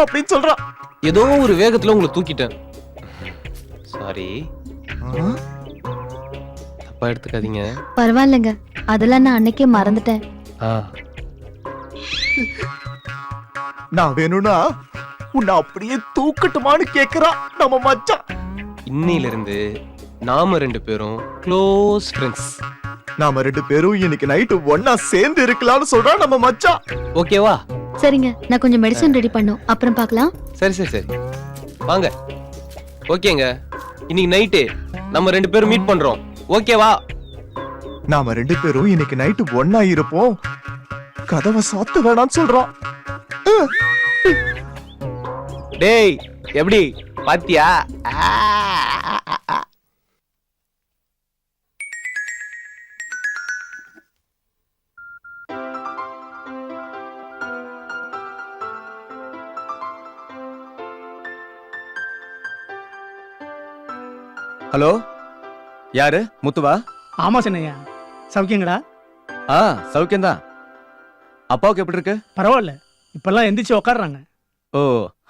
அப்படின்னு சொல்றான். ஏதோ ஒரு வேகத்துல உங்களை தூக்கிட்டேன். சாரி, தப்பா எடுத்துக்காதீங்க. பரவாயில்லைங்க, அதெல்லாம் நான் அன்னைக்கே மறந்துட்டேன். நான் வேணும்னா உன்னை அப்படியே தூக்கட்டுமான்னு கேக்குறான் நம்ம மச்சான். இன்னையில இருந்து நாம 2 பேரும் க்ளோஸ் ஃப்ரெண்ட்ஸ். நாம 2 பேரும் இன்னைக்கு நைட்டு ஒன்னா சேர்ந்து இருக்கலாம்னு சொல்றான் நம்ம மச்சான். ஓகேவா? சரிங்க, நான் கொஞ்சம் மெடிசன் ரெடி பண்ணும், அப்புறம் பார்க்கலாம். சரி சரி சரி, வாங்க. ஓகேங்க, இன்னைக்கு நைட்டு நம்ம 2 பேரும் மீட் பண்றோம். ஓகேவா? நாம 2 பேரும் இன்னைக்கு நைட்டு ஒன்னா இருப்போம். கதவை சாத்த வேணாம்னு சொல்றான். டேய், எப்படி பாத்தியா? ஹலோ, யாரு? முத்துவா? ஆமா சின்னையா, சௌக்கியங்களா? சௌக்கியம்தான். அப்பாவுக்கு எப்படி இருக்கு? பரவாயில்ல, இப்பெல்லாம் எந்திரிச்சு உக்காடுறாங்க. ஓ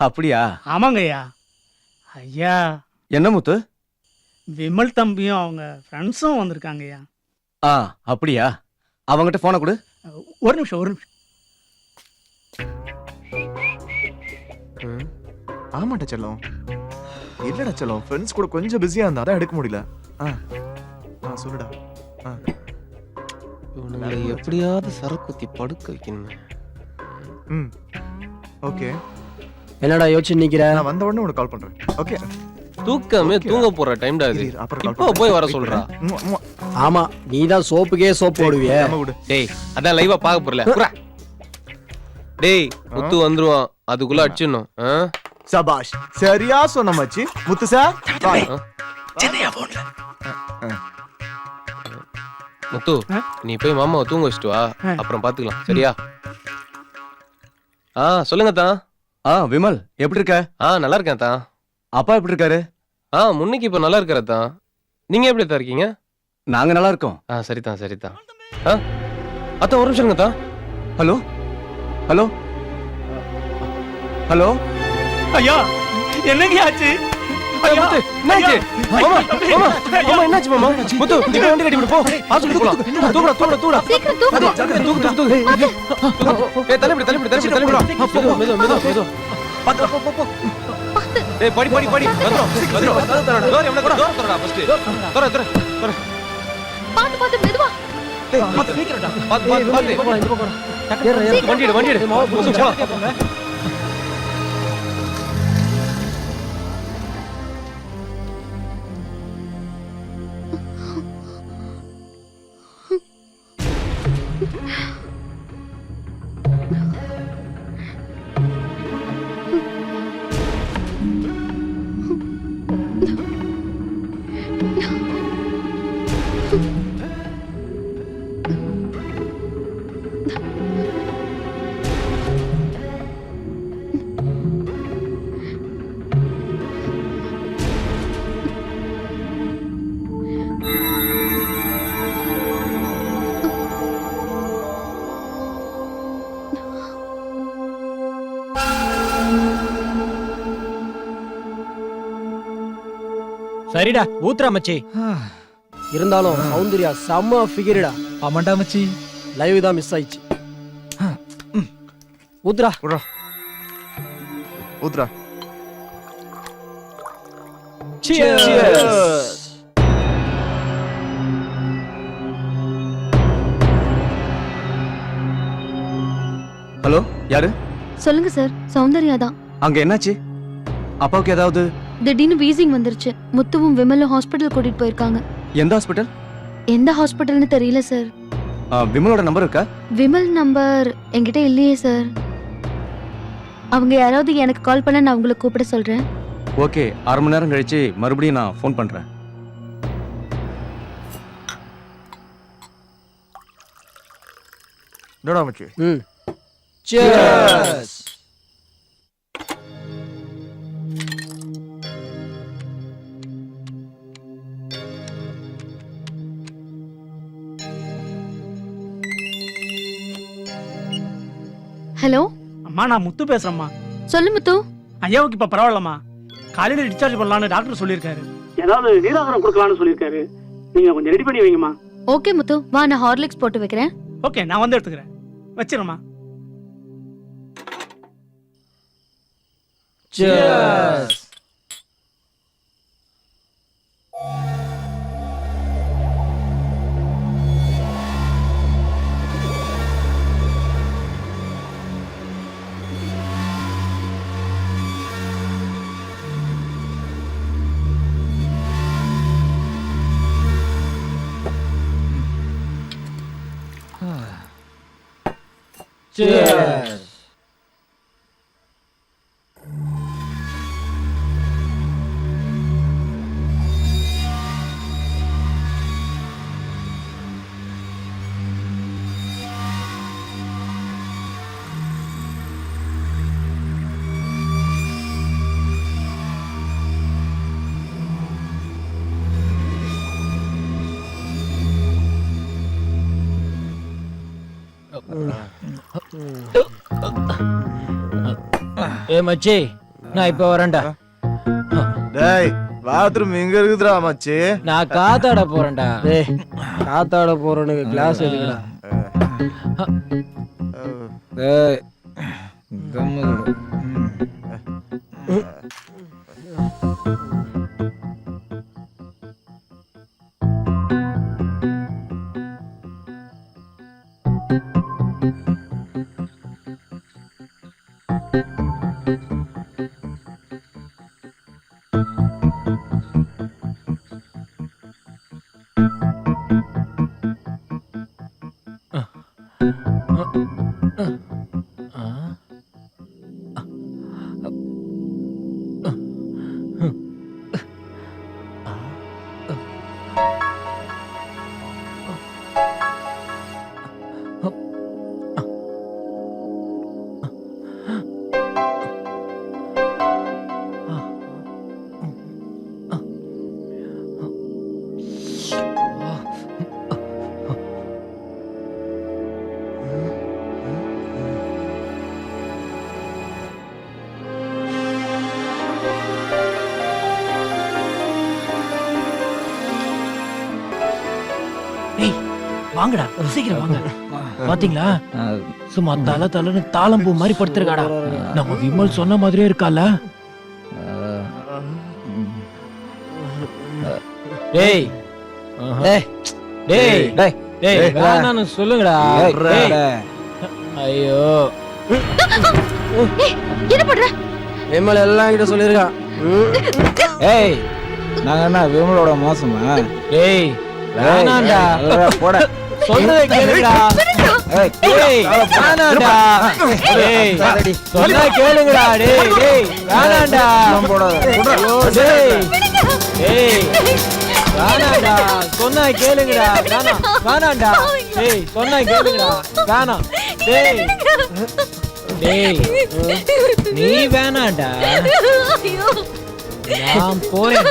அப்படியா? ஆமாங்க ஐயா. ஐயா, என்ன முத்து? விமல் தம்பியும் அவங்க ஃப்ரெண்ட்ஸும் வந்திருக்காங்க ஐயா. அப்படியா? அவங்ககிட்ட போனை கொடு. ஒரு நிமிஷம். ஆமாட்ட செல்லம். இல்லடா செல்லம், ஃப்ரெண்ட்ஸ் கூட கொஞ்சம் பிஸியா இருந்தா தான் எடுக்க முடியல. சொல்லுடா. இவனுங்களை எப்படியாவது சரக்குத்தி படுக்க வைக்கணுமே. ஓகே. என்னடா யோசிச்சு நிக்கிற? நான் வந்த உடனே உனக்கு கால் பண்றேன். ஓகே. தூக்கமே தூங்க போற டைம்டா இது. இப்போ போய் வர சொல்றா. ஆமா, நீ தான் சோப்புக்கே சோப்பு போடுவியே. டேய், அதான் லைவா பார்க்க போறல. டேய், முத்து வந்துருவான், அதுக்குள்ள அடிச்சிடணும். சபாஷ், சரியா சொன்ன மச்சி. முத்து சார், சென்னையா போன்ல. முத்து, நீ போய் மாமாவை தூங்க வச்சுட்டு வா, அப்புறம் பாத்துக்கலாம். சரியா? சொல்லுங்க தான். விமல் எப்படி இருக்க? நல்லா இருக்கேன் தான். அப்பா எப்படி இருக்காரு? முன்னைக்கு இப்ப நல்லா இருக்கிற தான். நீங்க எப்படி தான் இருக்கீங்க? நாங்க நல்லா இருக்கோம். சரிதான் சரிதான். அதான் ஒரு நிமிஷம் தான். Hello hello hello. ஐயா, என்னங்க ஆச்சு? என்னாச்சு மாமா? முத்து, நீ வண்டி கட்டி போ. ஹாஸ்பிடல் போலாம். தூக்குடா. தூக்கு. ஏய், தள்ளி. மெது. போ. ஏய், படி. வந்துரும். டோர் எவ்வளவு தரடா ஃபர்ஸ்ட். தர. பாத்து மெதுவா. சரிடா ஊத்துறா மச்சி. இருந்தாலும் சௌந்தர்யா செம்ம ஃபிகர்டா. ஆமாண்டா மச்சி. லைவ் தான் மிஸ் ஆயிடுச்சு. ஊத்துறா ஊத்துறா. Cheers. ஹலோ, யாரு? சொல்லுங்க சார், சௌந்தர்யா தான். அங்க என்னாச்சு? அப்பாவுக்கு ஏதாவது? திடீர்னு வீசிங் வந்துருச்சு. முத்துவும் விமலும் ஹாஸ்பிட்டல் கூட்டிட்டு போயிருக்காங்க. எந்த ஹாஸ்பிட்டல்? எந்த ஹாஸ்பிட்டல்னு தெரியல சார். விமலோட நம்பர் இருக்கா? விமல் நம்பர் என்கிட்ட இல்லையே சார். அவங்க யாராவது எனக்கு கால் பண்ண நான் உங்களுக்கு கூப்பிட சொல்றேன். ஓகே, அரை மணி நேரம் கழிச்சு மறுபடியும் நான் ஃபோன் பண்றேன். என்னடா மச்சி? Cheers. ஹலோ அம்மா, நான் முத்து பேசுறேம்மா. சொல்லு முத்து. ஐயாவுக்கு இப்ப பரவாயில்லம்மா. காலையில டிஸ்சார்ஜ் பண்ணலாம்னு டாக்டர் சொல்லியிருக்காரு. ஏதாவது நீராகாரம் கொடுக்கலாம்னு சொல்லியிருக்காரு. நீங்க கொஞ்சம் ரெடி பண்ணி வைங்கம்மா. ஓகே முத்து, வா நான் ஹார்லிக்ஸ் போட்டு வைக்கிறேன். ஓகே, நான் வந்து எடுத்துக்கிறேன். வச்சிரம்மா. Cheers. Cheers. ஏ மச்சி, நான் இப்ப வரேன்டா. டேய், பாத்ரூம் எங்க இருக்குதுடா மச்சி? நான் காத்தாட போறேன்டா. டேய், காத்தாட போறேனுக்கு கிளாஸ் எடுக்கடா. டேய், கம்முனு. வாங்கடா, சீக்கிரம் வாங்க. பாத்தீங்களா, சும்மா தலன்னு தாளம்பூ மாதிரி படுத்திருக்காடா. நம்ம விமல் சொன்ன மாதிரியே இருக்கால. டேய், டேய் டேய் வேணான்னு சொல்லுங்கடா. டேய். ஐயோ என்ன பண்ற? விமல் எல்லாம் கிட்ட சொல்லிருக்கான். ஏய் நாங்க என்ன விமலோட மோசமா? டேய் வேணாண்டா. போட சொல்றதை கேளுங்கடா. டேய் வேணாண்டா. டேய் சொன்னா கேளுங்கடா. டேய் டேய் வேணாண்டா. டேய் டேய் வேணாண்டா. சொன்னா கேளுங்கடா. வேணாண்டா. டேய் சொன்னா கேளுங்கடா. வேணாம். டேய் டேய் நீ வேணாண்டா. நான் போறேன்.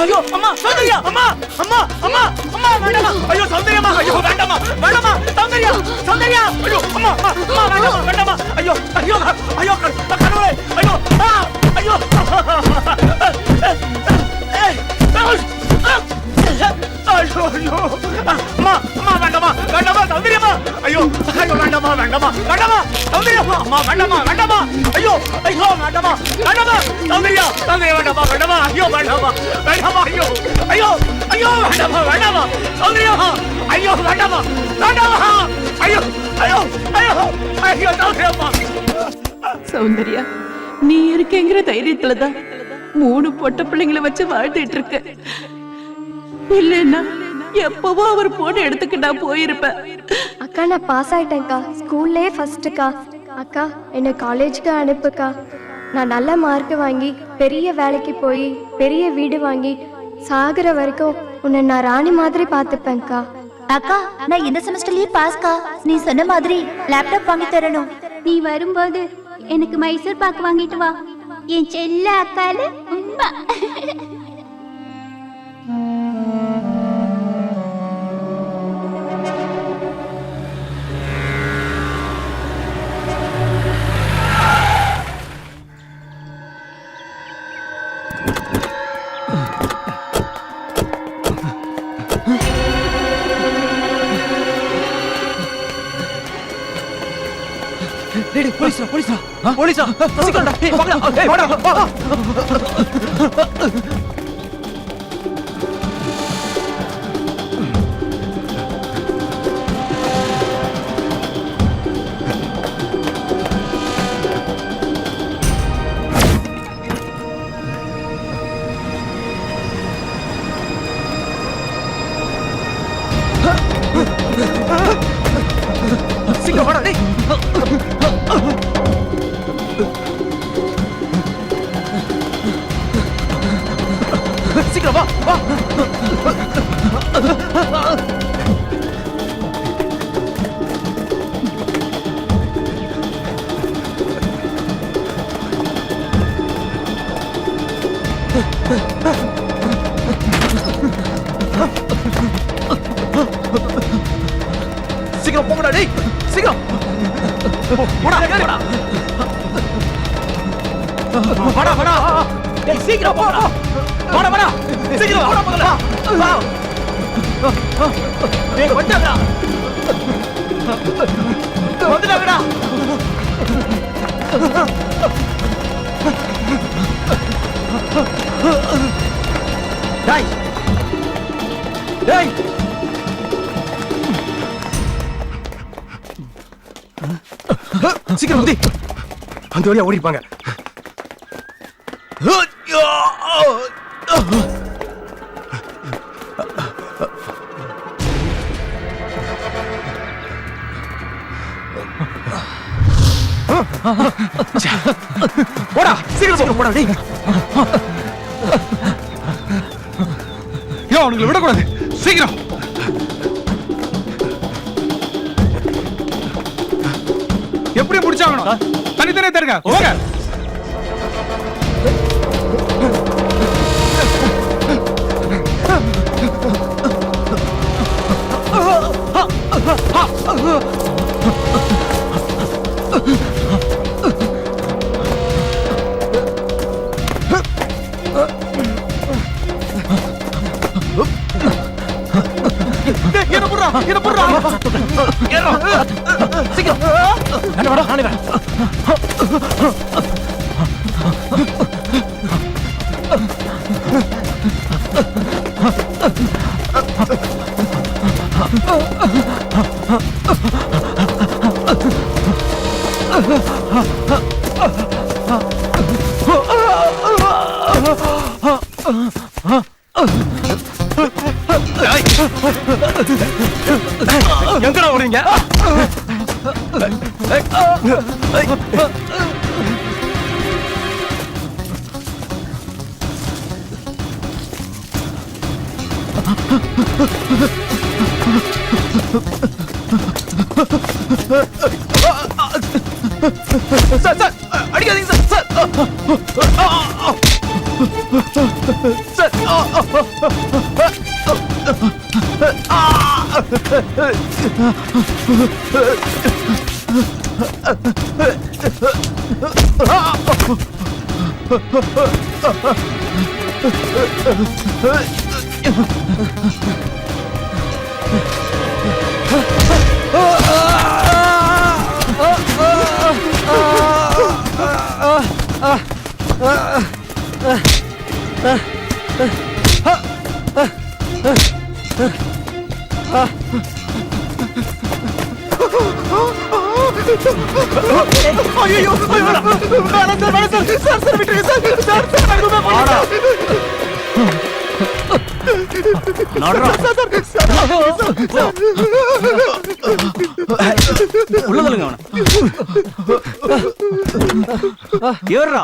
ஐயோ அம்மா சௌந்தர்யா அம்மா அம்மா அம்மா அம்மா வேண்டாமா ஐயோ சௌந்தர்யாமா ஐயோ வேண்டாமா வேண்டாமா சௌந்தர்யா சௌந்தர்யா ஐயோ அம்மா அம்மா வேண்டாமா வேண்டாமா ஐயோ ஐயோ ஐயோ கடவுளே ஐயோ ஐயோ ஐயோ ஐயோ அம்மா அம்மா வேண்டாமா வேண்டாமா சௌந்தர்யா ஐயோ ஐயோ வேண்டாமா வேண்டாமா வேண்டாமா சௌந்தர்யா அம்மா வேண்டாமா வேண்டாமா ஐயோ ஐயோ வேண்டாமா வேண்டாமா சௌந்தர்யா சௌந்தர்யா வேண்டாமா வேண்டாமா ஐயோ வேண்டாமா வேண்டாமா ஐயோ ஐயோ ஐயோ வேண்டாமா வேண்டாமா சௌந்தர்யா ஐயோ வேண்டாமா வேண்டாமா ஐயோ ஐயோ ஐயோ ஐயோ சௌந்தர்யா சௌந்தர்யா நீ இருக்கேங்கிற தைரியத்துலதான் 3 பொட்ட பிள்ளைங்களை வச்சு வாழ்ந்துட்டு இருக்க. இல்லைன்னா எப்பவோ அவர் போன இடத்துக்கு நான் போயிருப்பேன். அக்கா நான் பாஸ் ஆயிட்டேன்க்கா, ஸ்கூல்லே ஃபர்ஸ்ட்டுக்கா. அக்கா என்னை காலேஜுக்கு அனுப்புக்கா. நான் நல்ல மார்க் வாங்கி பெரிய வேலைக்கு போய் பெரிய வீடு வாங்கி சாகுற வரைக்கும் உன்னை நான் ராணி மாதிரி பார்த்துப்பேன்க்கா. அக்கா நான் இந்த செமஸ்டர்லயே பாஸ்கா. நீ சொன்ன மாதிரி லேப்டாப் வாங்கி தரணும். நீ வரும்போது எனக்கு மைசூர் பாக்கு வாங்கிட்டு வா. என் செல்ல அக்கால உண்மை. டேய் போலீஸ்ரா போலீஸ்ரா போலீஸ்ரா சீக்கிரம்டா ஏய் வாங்கடா ஏய் வாடா வா சீக்கிரம் வாடா டேய் சீக்கிரம் வா வா சீக்கிரம் போங்கடா டேய் சீக்கிரம் போடா போடா வாடா வாடா டேய் சீக்கிரம் போடா வாடா வாடா சீக்கிரம் வாடா போங்கடா வா டேய் வந்துடா வந்துடா டேய் டேய் சீக்கிரம் வந்து அந்த வழியா ஓடிப்பாங்க. போடா சீக்கிரம் போடா டேய் ஏன் அவனுங்களை விடக்கூடாது, சீக்கிரம் எப்படியும் பிடிச்சாகணும். தனித்தனியே தருங்க போங்க. என்ன போடுறா என்ன போடுறா சீக்கிரம் நானே வாடா நானே வா எங்கடா ஓடுறீங்க? சார் சார் அடிக்காதீங்க சார் சார் சார் ஐயோ வேணாம் சார் விட்டுருங்க சார் நான் எதுவுமே உள்ளதல்லுங்க அவனை ஏறா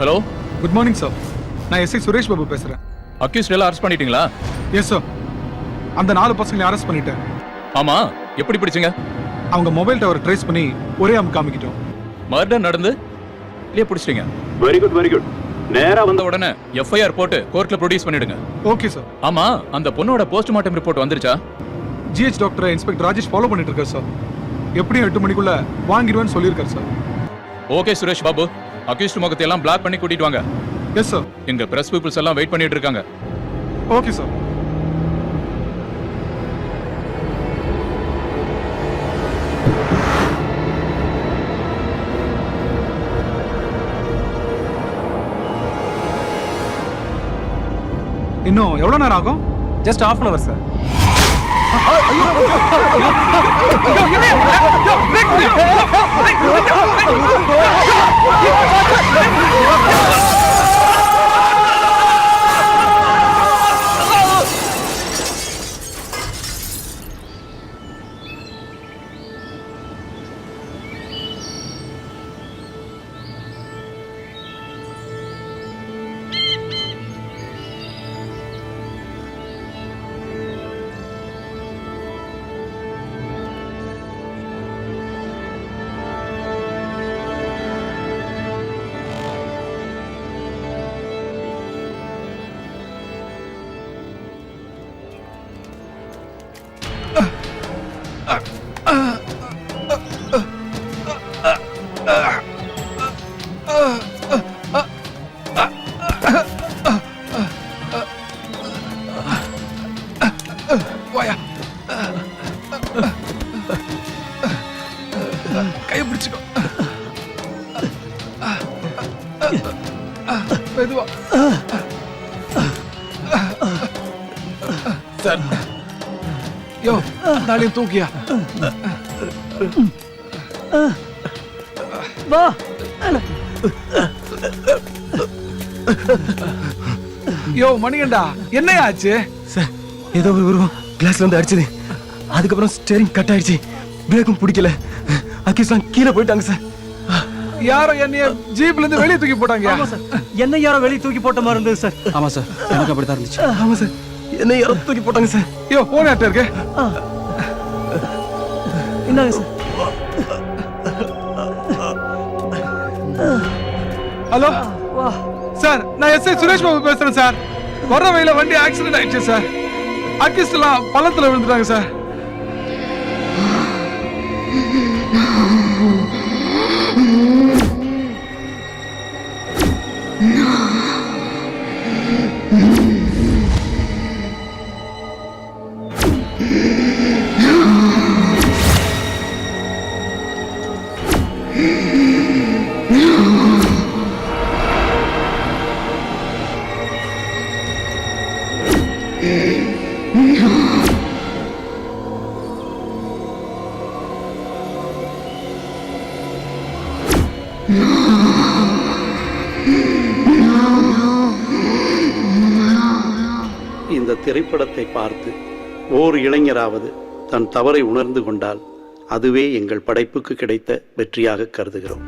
ஹலோ, குட் மார்னிங் சார். நான் எஸ்ஐ சுரேஷ் பாபு பேசுறேன். அக்யூஸ்ட் எல்லாம் அரெஸ்ட் பண்ணிட்டீங்களா? Yes sir. அந்த 4 பசங்களை அரெஸ்ட் பண்ணிட்டேன். ஆமா, எப்படி பிடிச்சீங்க? அவங்க மொபைல் டவரை ட்ரேஸ் பண்ணி ஒரே காமிக்கிட்டோம். மர்டர் நடந்து இல்லையே பிடிச்சிட்டீங்க. Very good very good. நேரா வந்த உடனே எஃப்ஐஆர் போட்டு கோர்ட்ல ப்ரொடியூஸ் பண்ணிடுங்க. Okay sir. ஆமா, அந்த பொண்ணோட போஸ்ட்மார்ட்டம் ரிப்போர்ட் வந்துருச்சா? GH doctor inspector Rajesh follow பண்ணிட்டு இருக்காரு சார். எப்படியும் 8 மணிக்குள்ள வாங்கிடுவேன்னு சொல்லியிருக்காரு sir. Okay Suresh Babu, accused முகத்தை எல்லாம் பிளாக் பண்ணி கூட்டிட்டு வாங்க. Yes sir. எங்க பிரஸ் பீப்புள்ஸ் எல்லாம் வெயிட் பண்ணிட்டு இருக்காங்க. Okay sir. இன்னும் எவ்வளவு நேரம் ஆகும்? Just half an hour sir. கையை பிடிச்சுக்கோ. மெதுவா சார். யோ, நாளையும் தூக்கியா? வா. யோ மணிகண்டா, என்னையா ஆச்சு? சார், ஏதோ ஒரு உருவம் கிளாஸ்ல வந்து அடிச்சது. அதுக்கப்புறம் ஸ்டேரிங் கட் ஆயிடுச்சு. பிரேக்கும் பிடிக்கல. அக்கிஸ்லாம் கீழே போயிட்டாங்க சார். யாரோ என்னைய ஜீப்ல இருந்து வெளியே தூக்கி போட்டாங்க. ஆமா சார், என்ன யாரோ வெளியே தூக்கி போட்ட மாதிரி இருந்தது சார். ஆமா சார், எனக்கு அப்படித்தான் இருந்துச்சு. ஆமா சார், என்ன யாரோ தூக்கி போட்டாங்க சார். யோ, போன் யார்ட்ட இருக்கு? இந்தாங்க சார். ஹலோ சார், நான் எஸ்ஐ சுரேஷ் பாபு பேசுறேன் சார். வர்ற வழியில வண்டி ஆக்சிடென்ட் ஆயிடுச்சு சார். அக்கிஸ்ட் எல்லாம் பள்ளத்துல விழுந்துட்டாங்க சார். திரைப்படத்தை பார்த்து ஓர் இளைஞராவது தன் தவறை உணர்ந்து கொண்டால் அதுவே எங்கள் படைப்புக்கு கிடைத்த வெற்றியாக கருதுகிறோம்.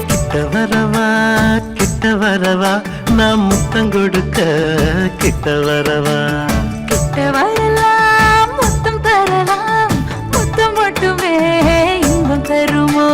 கிட்ட வரவா கிட்ட வரவா நான் முத்தம் கொடுக்க கிட்ட வரவா கிட்ட வரலாம் முத்தம் தரலாம் முத்தம் மட்டுமே இன்பம் தருமோ